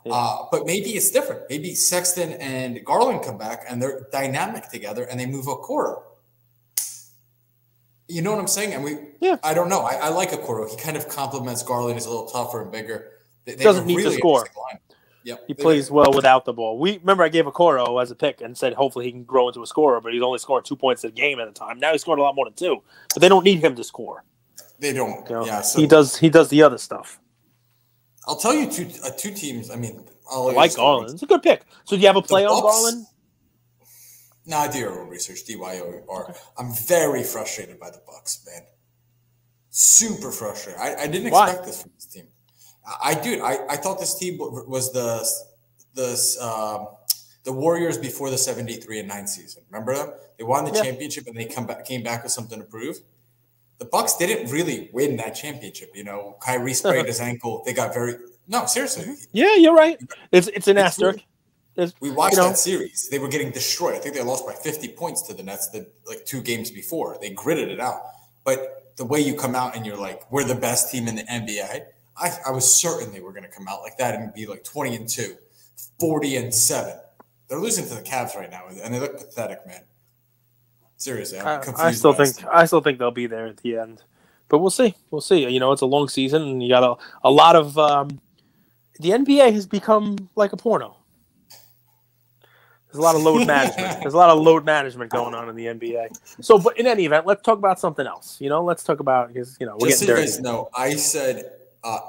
But maybe it's different. Maybe Sexton and Garland come back and they're dynamic together and they move Okoro. You know what I'm saying? And I don't know. I like Okoro. He kind of complements Garland. He's a little tougher and bigger. They
doesn't need to score.
Yep.
He plays well without the ball. Remember I gave Okoro as a pick and said hopefully he can grow into a scorer, but he's only scoring 2 points a game at a time. Now he's scoring a lot more than 2. But they don't need him to score.
They don't. Yeah. So
he does the other stuff.
I'll tell you two teams. I mean,
I like Garland. It's a good pick. So do you have a play on Garland?
No, I do your own research. DYOR. I'm very frustrated by the Bucks, man. Super frustrated. I didn't expect this from this team. I thought this team was the Warriors before the 73-9 season. Remember them? They won the championship and they came back with something to prove. The Bucks didn't really win that championship. Kyrie sprained his ankle. They got seriously.
Yeah, you're right. It's an asterisk.
We watched that series. They were getting destroyed. I think they lost by 50 points to the Nets 2 games before. They gritted it out. But the way you come out and you're like, we're the best team in the NBA, I was certain they were going to come out like that and be like 20-2, 40-7. They're losing to the Cavs right now, and they look pathetic, man. Seriously, I'm confused.
I still think they'll be there at the end. But we'll see. We'll see. It's a long season, and you got a lot of the NBA has become like a porno. There's a lot of load management. There's a lot of load management going on in the NBA. So, but in any event, let's talk about something else. Let's talk about we're
just
getting
so you
dirty.
guys know, I said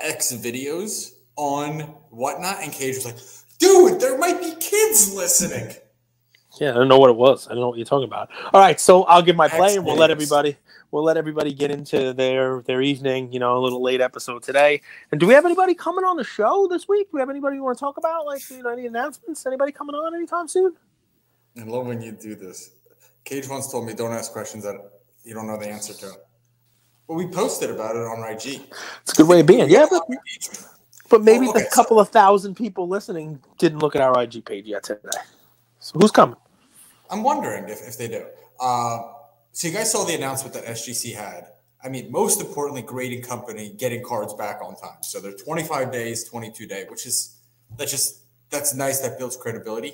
X videos on whatnot, and Cage was like, "Dude, there might be kids listening."
Yeah, I don't know what it was. I don't know what you're talking about. All right, so I'll give my play, and we'll let everybody get into their evening. A little late episode today. And do we have anybody coming on the show this week? Do we have anybody you want to talk about? Like, any announcements? Anybody coming on anytime soon?
I love when you do this. Cage once told me, "Don't ask questions that you don't know the answer to." Well, we posted about it on IG.
It's a good way of being. Yeah, but maybe a couple of thousand people listening didn't look at our IG page yet today. So who's coming?
I'm wondering if they do. So you guys saw the announcement that SGC had. I mean, most importantly, grading company getting cards back on time. So they're 25 days, 22-day, that's nice. That builds credibility.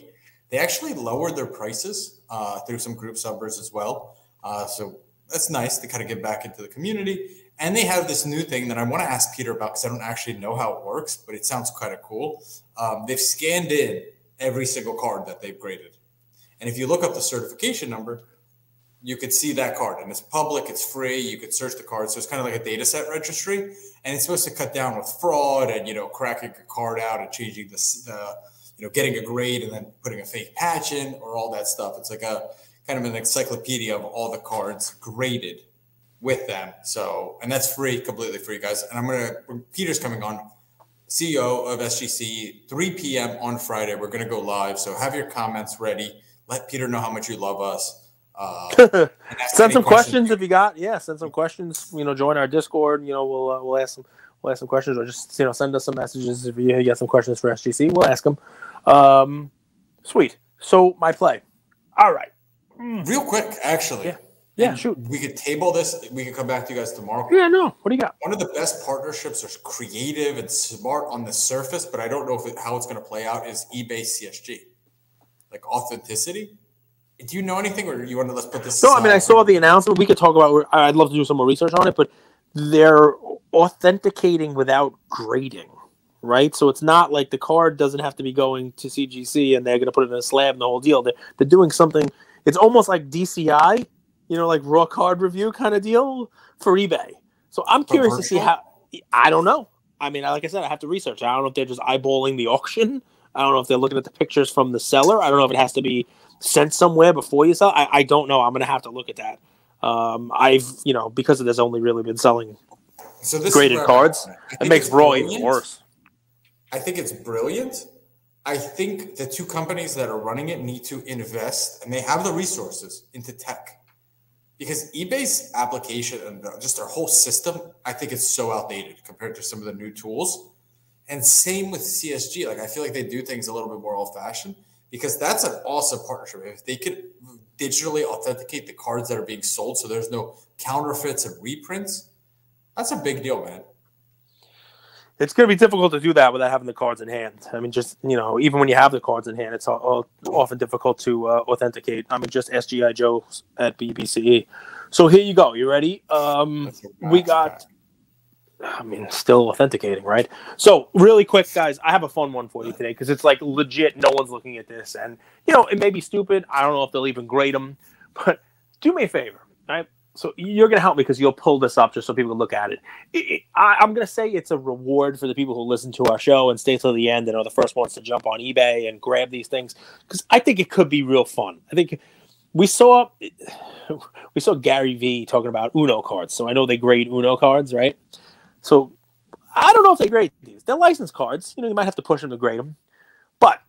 They actually lowered their prices through some group subbers as well. So that's nice to kind of get back into the community. And they have this new thing that I want to ask Peter about because I don't actually know how it works, but it sounds kind of cool. They've scanned in every single card that they've graded. And if you look up the certification number, you could see that card. And it's public, it's free, you could search the card. So it's kind of like a data set registry. And it's supposed to cut down with fraud and, cracking a card out and changing getting a grade and then putting a fake patch in or all that stuff. It's like a kind of an encyclopedia of all the cards graded with them. So, and that's free, completely free, guys. And when Peter's coming on, CEO of SGC, 3 p.m. on Friday. We're going to go live. So have your comments ready. Let Peter know how much you love us.
Send some questions if you got. Yeah, send some questions. Join our Discord. We'll ask some questions, or just send us some messages if you got some questions for SGC. We'll ask them. Sweet. So my play. All right.
Real quick, actually.
Yeah. Yeah,
And
shoot.
we could table this. We could come back to you guys tomorrow.
Yeah, no. What do you got?
One of the best partnerships are creative and smart on the surface, but I don't know how it's going to play out is eBay CSG. Like Authenticity. Do you know anything, or you want to let's put this?
No, I mean, I saw the announcement. We could talk about. I'd love to do some more research on it, but they're authenticating without grading, right? So it's not like the card doesn't have to be going to CGC and they're going to put it in a slab and the whole deal. They're doing something. It's almost like DCI, like raw card review kind of deal for eBay. So I'm curious to see how. I don't know. I mean, like I said, I have to research. I don't know if they're just eyeballing the auction. I don't know if they're looking at the pictures from the seller. I don't know if it has to be sent somewhere before you sell. I don't know. I'm going to have to look at that. Because there's only really been selling graded cards. It makes Raw even worse.
I think it's brilliant. I think the two companies that are running it need to invest, and they have the resources, into tech. Because eBay's application and just their whole system, I think it's so outdated compared to some of the new tools. And same with CSG. Like, I feel like they do things a little bit more old-fashioned, because that's an awesome partnership. If they could digitally authenticate the cards that are being sold so there's no counterfeits and reprints, that's a big deal, man.
It's going to be difficult to do that without having the cards in hand. I mean, just, even when you have the cards in hand, it's often difficult to authenticate. I mean, just SGI Joe at BBCE. So here you go. You ready? We got... still authenticating, right? So really quick, guys, I have a fun one for you today because it's like legit. No one's looking at this, and it may be stupid. I don't know if they'll even grade them, but do me a favor, right? So you're gonna help me because you'll pull this up just so people can look at it. I'm gonna say it's a reward for the people who listen to our show and stay till the end and are the first ones to jump on eBay and grab these things, because I think it could be real fun. I think we saw Gary V talking about Uno cards, so I know they grade Uno cards, right? So I don't know if they grade these. They're licensed cards. You might have to push them to grade them. But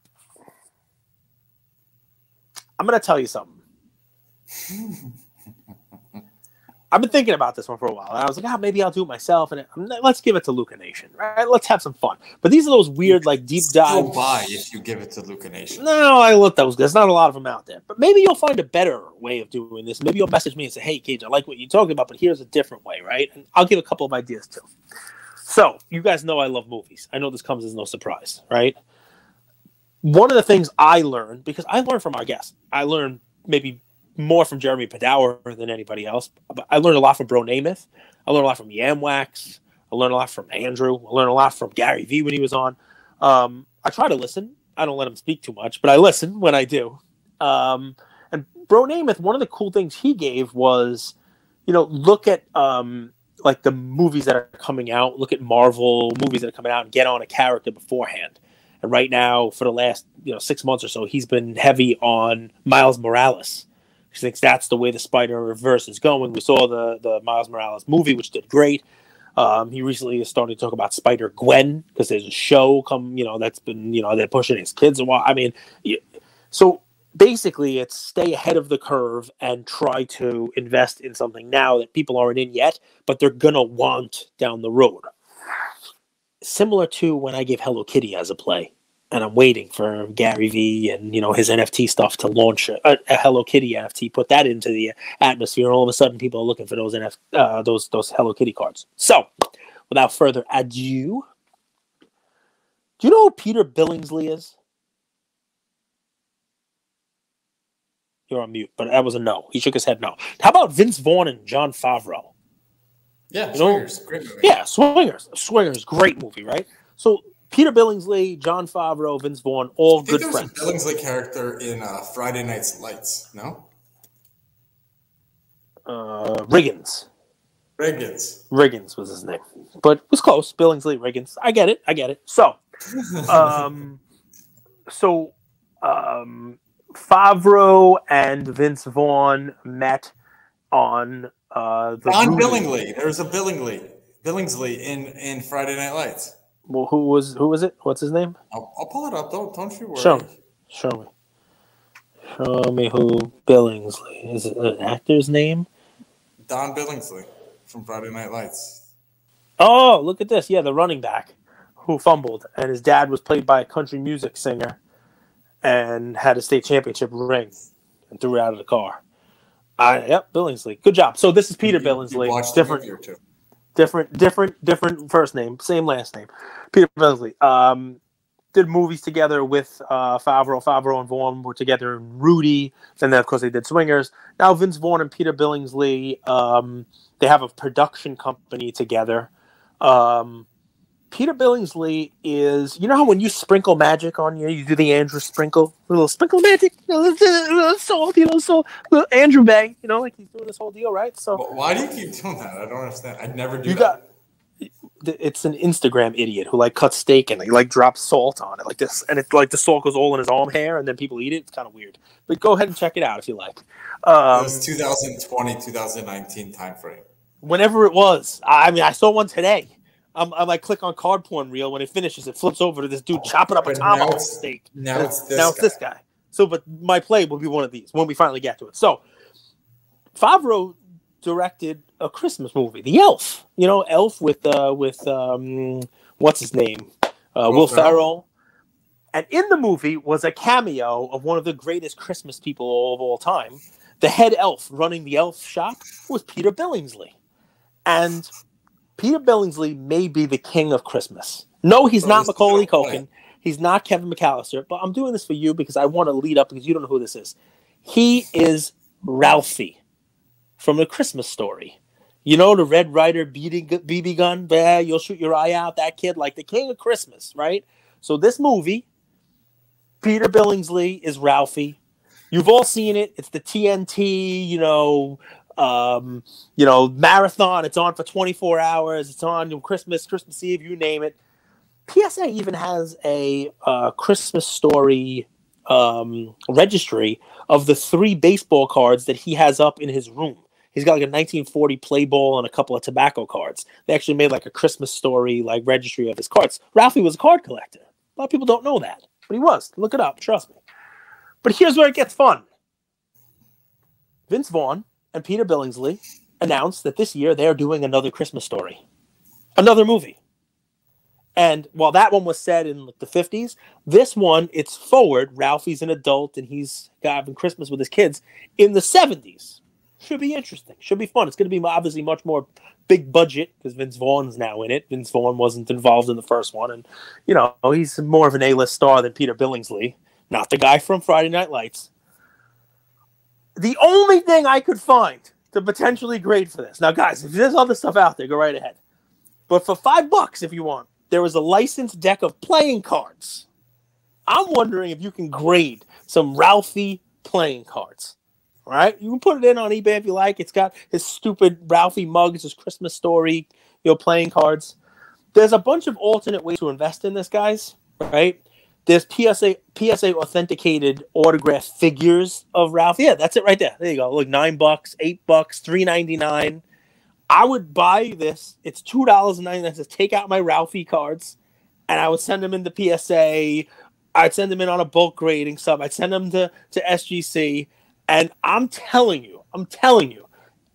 I'm going to tell you something. I've been thinking about this one for a while. And I was like, maybe I'll do it myself. And let's give it to Luca Nation, right? Let's have some fun. But these are those weird, like, deep dive.
Still buy if you give it to Luca Nation.
No, I looked those. There's not a lot of them out there. But maybe you'll find a better way of doing this. Maybe you'll message me and say, hey, Cage, I like what you're talking about, but here's a different way, right? And I'll give a couple of ideas, too. So, you guys know I love movies. I know this comes as no surprise, right? One of the things I learned, because I learned from our guests, I learned maybe more from Jeremy Padower than anybody else, but I learned a lot from Bro Namath. I learned a lot from Yamwax. I learned a lot from Andrew. I learned a lot from Gary V when he was on. I try to listen. I don't let him speak too much, but I listen when I do. And Bro Namath, one of the cool things he gave was, look at like the movies that are coming out. Look at Marvel movies that are coming out and get on a character beforehand. And right now, for the last 6 months or so, he's been heavy on Miles Morales. He thinks that's the way the Spider-Verse is going. We saw the Miles Morales movie, which did great. He recently is starting to talk about Spider-Gwen because there's a show that's been, they're pushing his kids a while. I mean, so basically it's stay ahead of the curve and try to invest in something now that people aren't in yet, but they're going to want down the road. Similar to when I gave Hello Kitty as a play, and I'm waiting for Gary V and his NFT stuff to launch a Hello Kitty NFT, put that into the atmosphere, and all of a sudden people are looking for those Hello Kitty cards. So, without further ado, do you know who Peter Billingsley is? You're on mute, but that was a no. He shook his head no. How about Vince Vaughn and Jon Favreau?
Yeah, Swingers, great movie.
Yeah, Swingers, great movie, right? So Peter Billingsley, Jon Favreau, Vince Vaughn, all good friends.
There was a Billingsley character in Friday Night Lights, no?
Riggins. Riggins was his name, but it was close. Billingsley, Riggins. I get it. So, Favreau and Vince Vaughn met on the
Ron Billingsley. There's a Billingsley in Friday Night Lights.
Well, who was it? What's his name?
I'll pull it up. Don't you worry.
Show me who Billingsley is. It an actor's name?
Don Billingsley from Friday Night Lights.
Oh, look at this! Yeah, the running back who fumbled, and his dad was played by a country music singer, and had a state championship ring, and threw it out of the car. Yep, Billingsley. Good job. So this is Peter Billingsley.
You watched the movie or two?
Different first name, same last name. Peter Billingsley. Did movies together with Favreau. Favreau and Vaughn were together in Rudy. Then, of course, they did Swingers. Now, Vince Vaughn and Peter Billingsley, they have a production company together. Peter Billingsley is, you know how when you sprinkle magic on you do the Andrew sprinkle, a little sprinkle magic, a little salt, little Andrew bang, like he's doing this whole deal, right? So
why do you keep doing that? I don't understand. I'd never do that.
It's an Instagram idiot who cuts steak and he drops salt on it like this, and it's the salt goes all in his arm hair, and then people eat it. It's kind of weird, but go ahead and check it out if you like.
It was 2020, 2019 time frame.
Whenever it was, I saw one today. I'm click on card porn reel. When it finishes, it flips over to this dude chopping up a tomahawk steak.
Now it's this guy.
So, but my play will be one of these when we finally get to it. So, Favreau directed a Christmas movie, The Elf. Elf with what's his name, Will Ferrell. And in the movie was a cameo of one of the greatest Christmas people of all time. The head elf running the elf shop was Peter Billingsley, and Peter Billingsley may be the king of Christmas. No, he's not Macaulay Culkin. He's not Kevin McAllister. But I'm doing this for you because I want to lead up because you don't know who this is. He is Ralphie from The Christmas Story. The Red Ryder BB gun? Yeah, you'll shoot your eye out. That kid, like the king of Christmas, right? So this movie, Peter Billingsley is Ralphie. You've all seen it. It's the TNT, marathon. It's on for 24 hours. It's on Christmas Eve, you name it. PSA even has a Christmas Story registry of the 3 baseball cards that he has up in his room. He's got a 1940 play ball and a couple of tobacco cards. They actually made a Christmas Story registry of his cards. Ralphie was a card collector. A lot of people don't know that, but he was. Look it up. Trust me. But here's where it gets fun. Vince Vaughn and Peter Billingsley announced that this year they're doing another Christmas Story. Another movie. And while that one was set in the 50s, this one, it's forward. Ralphie's an adult and he's having Christmas with his kids in the 70s. Should be interesting. Should be fun. It's going to be obviously much more big budget because Vince Vaughn's now in it. Vince Vaughn wasn't involved in the first one. And, he's more of an A-list star than Peter Billingsley. Not the guy from Friday Night Lights. The only thing I could find to potentially grade for this. Now, guys, if there's other stuff out there, go right ahead. But for $5, if you want, there was a licensed deck of playing cards. I'm wondering if you can grade some Ralphie playing cards. All right? You can put it in on eBay if you like. It's got his stupid Ralphie mugs, his Christmas Story, playing cards. There's a bunch of alternate ways to invest in this, guys. Right? There's PSA authenticated autograph figures of Ralph. Yeah, that's it right there. There you go. Look, $9, $8, $3.99. I would buy this. It's $2.99. Take out my Ralphie cards, and I would send them into PSA. I'd send them in on a bulk grading sub. I'd send them to SGC. And I'm telling you,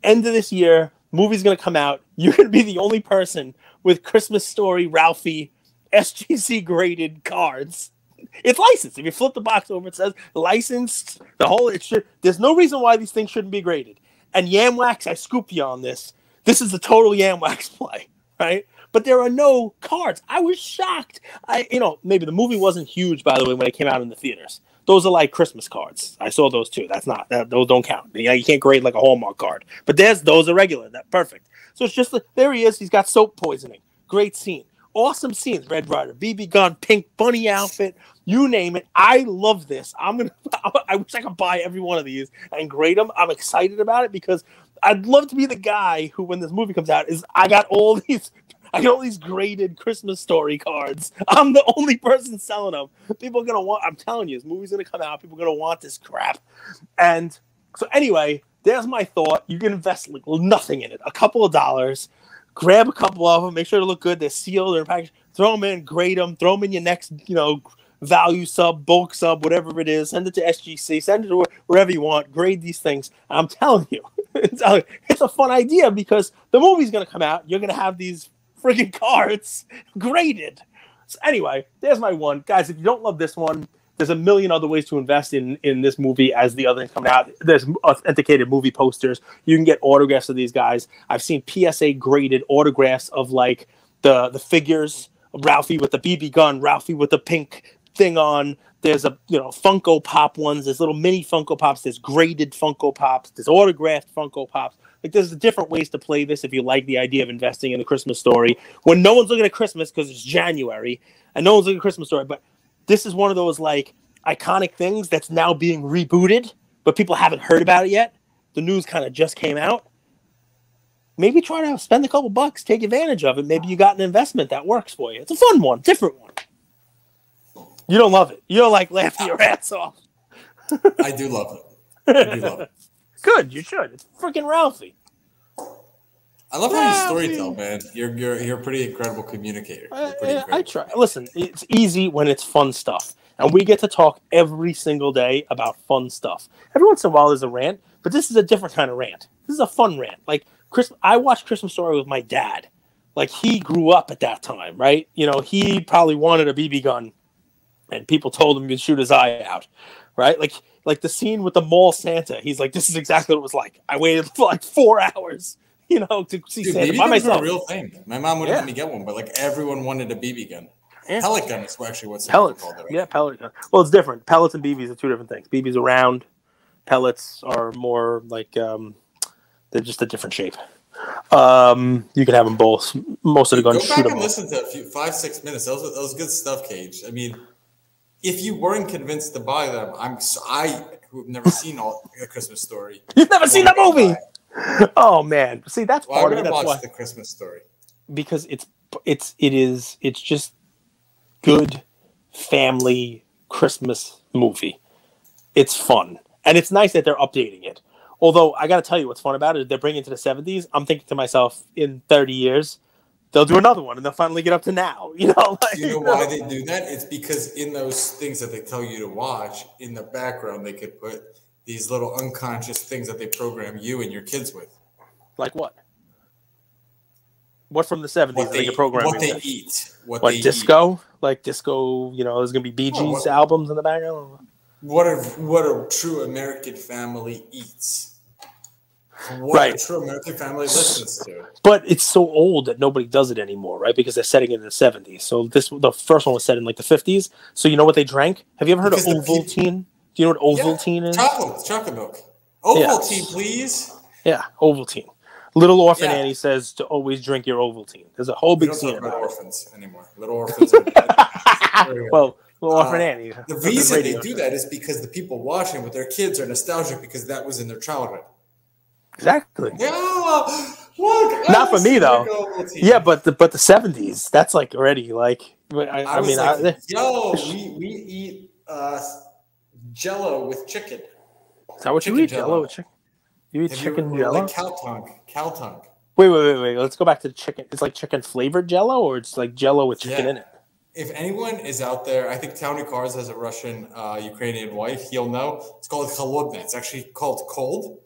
end of this year, movie's going to come out. You're going to be the only person with Christmas Story Ralphie SGC graded cards. It's licensed. If you flip the box over, it says licensed. There's no reason why these things shouldn't be graded. And Yamwax, I scoop you on this. This is the total Yamwax play, right? But there are no cards. I was shocked. Maybe the movie wasn't huge, by the way, when it came out in the theaters. Those are like Christmas cards. I saw those too. Those don't count. You can't grade like a Hallmark card. But those are regular. That's perfect. So it's just there he is. He's got soap poisoning. Great scene. Awesome scenes. Red Ryder, BB gun, pink bunny outfit, you name it. I love this. I wish I could buy every one of these and grade them. I'm excited about it because I'd love to be the guy who, when this movie comes out, I got all these graded Christmas Story cards. I'm the only person selling them. People are going to want, I'm telling you, this movie's going to come out. People are going to want this crap. And so anyway, there's my thought. You can invest nothing in it. A couple of dollars. Grab a couple of them. Make sure they look good. They're sealed. They're packaged. Throw them in. Grade them. Throw them in your next, value sub, bulk sub, whatever it is. Send it to SGC. Send it to wherever you want. Grade these things. I'm telling you, it's a fun idea because the movie's going to come out. You're going to have these friggin' cards graded. So anyway, there's my one. Guys, if you don't love this one, There's a million other ways to invest in this movie as the other thing coming out. There's authenticated movie posters. You can get autographs of these guys. I've seen PSA graded autographs of like the figures. Ralphie with the BB gun, Ralphie with the pink thing on. There's Funko Pop ones. There's little mini Funko Pops. There's graded Funko Pops. There's autographed Funko Pops. Like, there's different ways to play this if you like the idea of investing in the Christmas Story. When no one's looking at Christmas because it's January and no one's looking at Christmas Story, but this is one of those like iconic things that's now being rebooted, but people haven't heard about it yet. The news kind of just came out. Maybe try to spend a couple bucks, take advantage of it. Maybe you got an investment that works for you. It's a fun one, different one. You don't love it. You don't like laughing your ass off.
I do love it. I do love it.
Good, you should. It's freaking Ralphie.
I love how you storytell, man. You're a pretty incredible communicator.
I try. Listen, it's easy when it's fun stuff. And we get to talk every single day about fun stuff. Every once in a while there's a rant, but this is a different kind of rant. This is a fun rant. Like, I watched Christmas Story with my dad. Like, he grew up at that time, right? He probably wanted a BB gun, and people told him to shoot his eye out, right? Like the scene with the mall Santa. He's like, this is exactly what it was like. I waited for like 4 hours, to see Santa by myself.
A real thing. My mom wouldn't let me get one, but like everyone wanted a BB gun.
Yeah.
Pellet gun is actually what's
pellets.
Called. Right?
Yeah, pellet gun. Well, it's different. Pellets and BBs are two different things. BBs are round. Pellets are more like they're just a different shape. You can have them both. Most of the guns
shoot
them.
Go back and listen to a few 5-6 minutes. That was good stuff, Cage. I mean, if you weren't convinced to buy them, I who have never seen A Christmas Story.
You've never seen that movie? Oh man! See, that's part of it. That's
watch
why.
The Christmas Story
Because it's just good family Christmas movie. It's fun, and it's nice that they're updating it. Although I got to tell you, what's fun about it is they're bringing it to the 70s. I'm thinking to myself, in 30 years, they'll do another one, and they'll finally get up to now.
Do you know why they do that? It's because in those things that they tell you to watch, in the background, they could put these little unconscious things that they program you and your kids with.
Like what? What from the 70s they could program
what they
with?
Eat.
Like disco? Eat. Like disco, there's going to be Bee Gees albums in the background?
What a true American family eats. What a true American family listens to.
But it's so old that nobody does it anymore, right? Because they're setting it in the 70s. So the first one was set in like the 50s. So you know what they drank? Have you ever heard of Ovaltine? Do you know what Ovaltine is?
Chocolate milk. Ovaltine, please.
Yeah, Ovaltine. Little Orphan Annie says to always drink your Ovaltine. There's a whole big scene about
orphans anymore. Little orphans are dead.
Well, Little Orphan Annie.
The reason they do that is because the people watching with their kids are nostalgic because that was in their childhood.
Exactly.
Yeah. Look.
Not for me though. Yeah, but the 70s. That's like already like. We eat
Jello with chicken.
Is that what you eat? Jello with chicken. You eat chicken Jello?
Like cow tongue.
Wait. Let's go back to the chicken. It's like chicken flavored Jello, or it's like Jello with chicken in it.
If anyone is out there, I think Tony Cars has a Russian Ukrainian wife. He'll know. It's called холодное. It's actually called cold.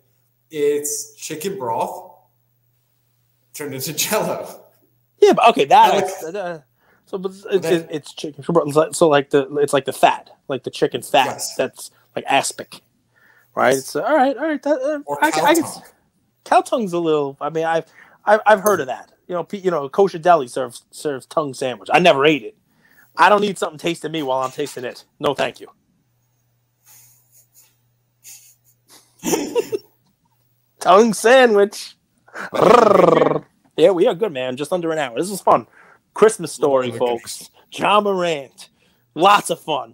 It's chicken broth turned into Jello.
Yeah, but okay, it's chicken. So it's like the fat, like the chicken fat. Yes. That's like aspic, right? It's all right.
Or cow tongue.
Cow tongue's a little. I mean, I've heard of that. Kosher deli serves tongue sandwich. I never ate it. I don't need something tasting me while I'm tasting it. No, thank you. Tongue sandwich. Yeah, we are good, man. Just under an hour. This was fun. Christmas Story, folks. Ja Morant. Lots of fun.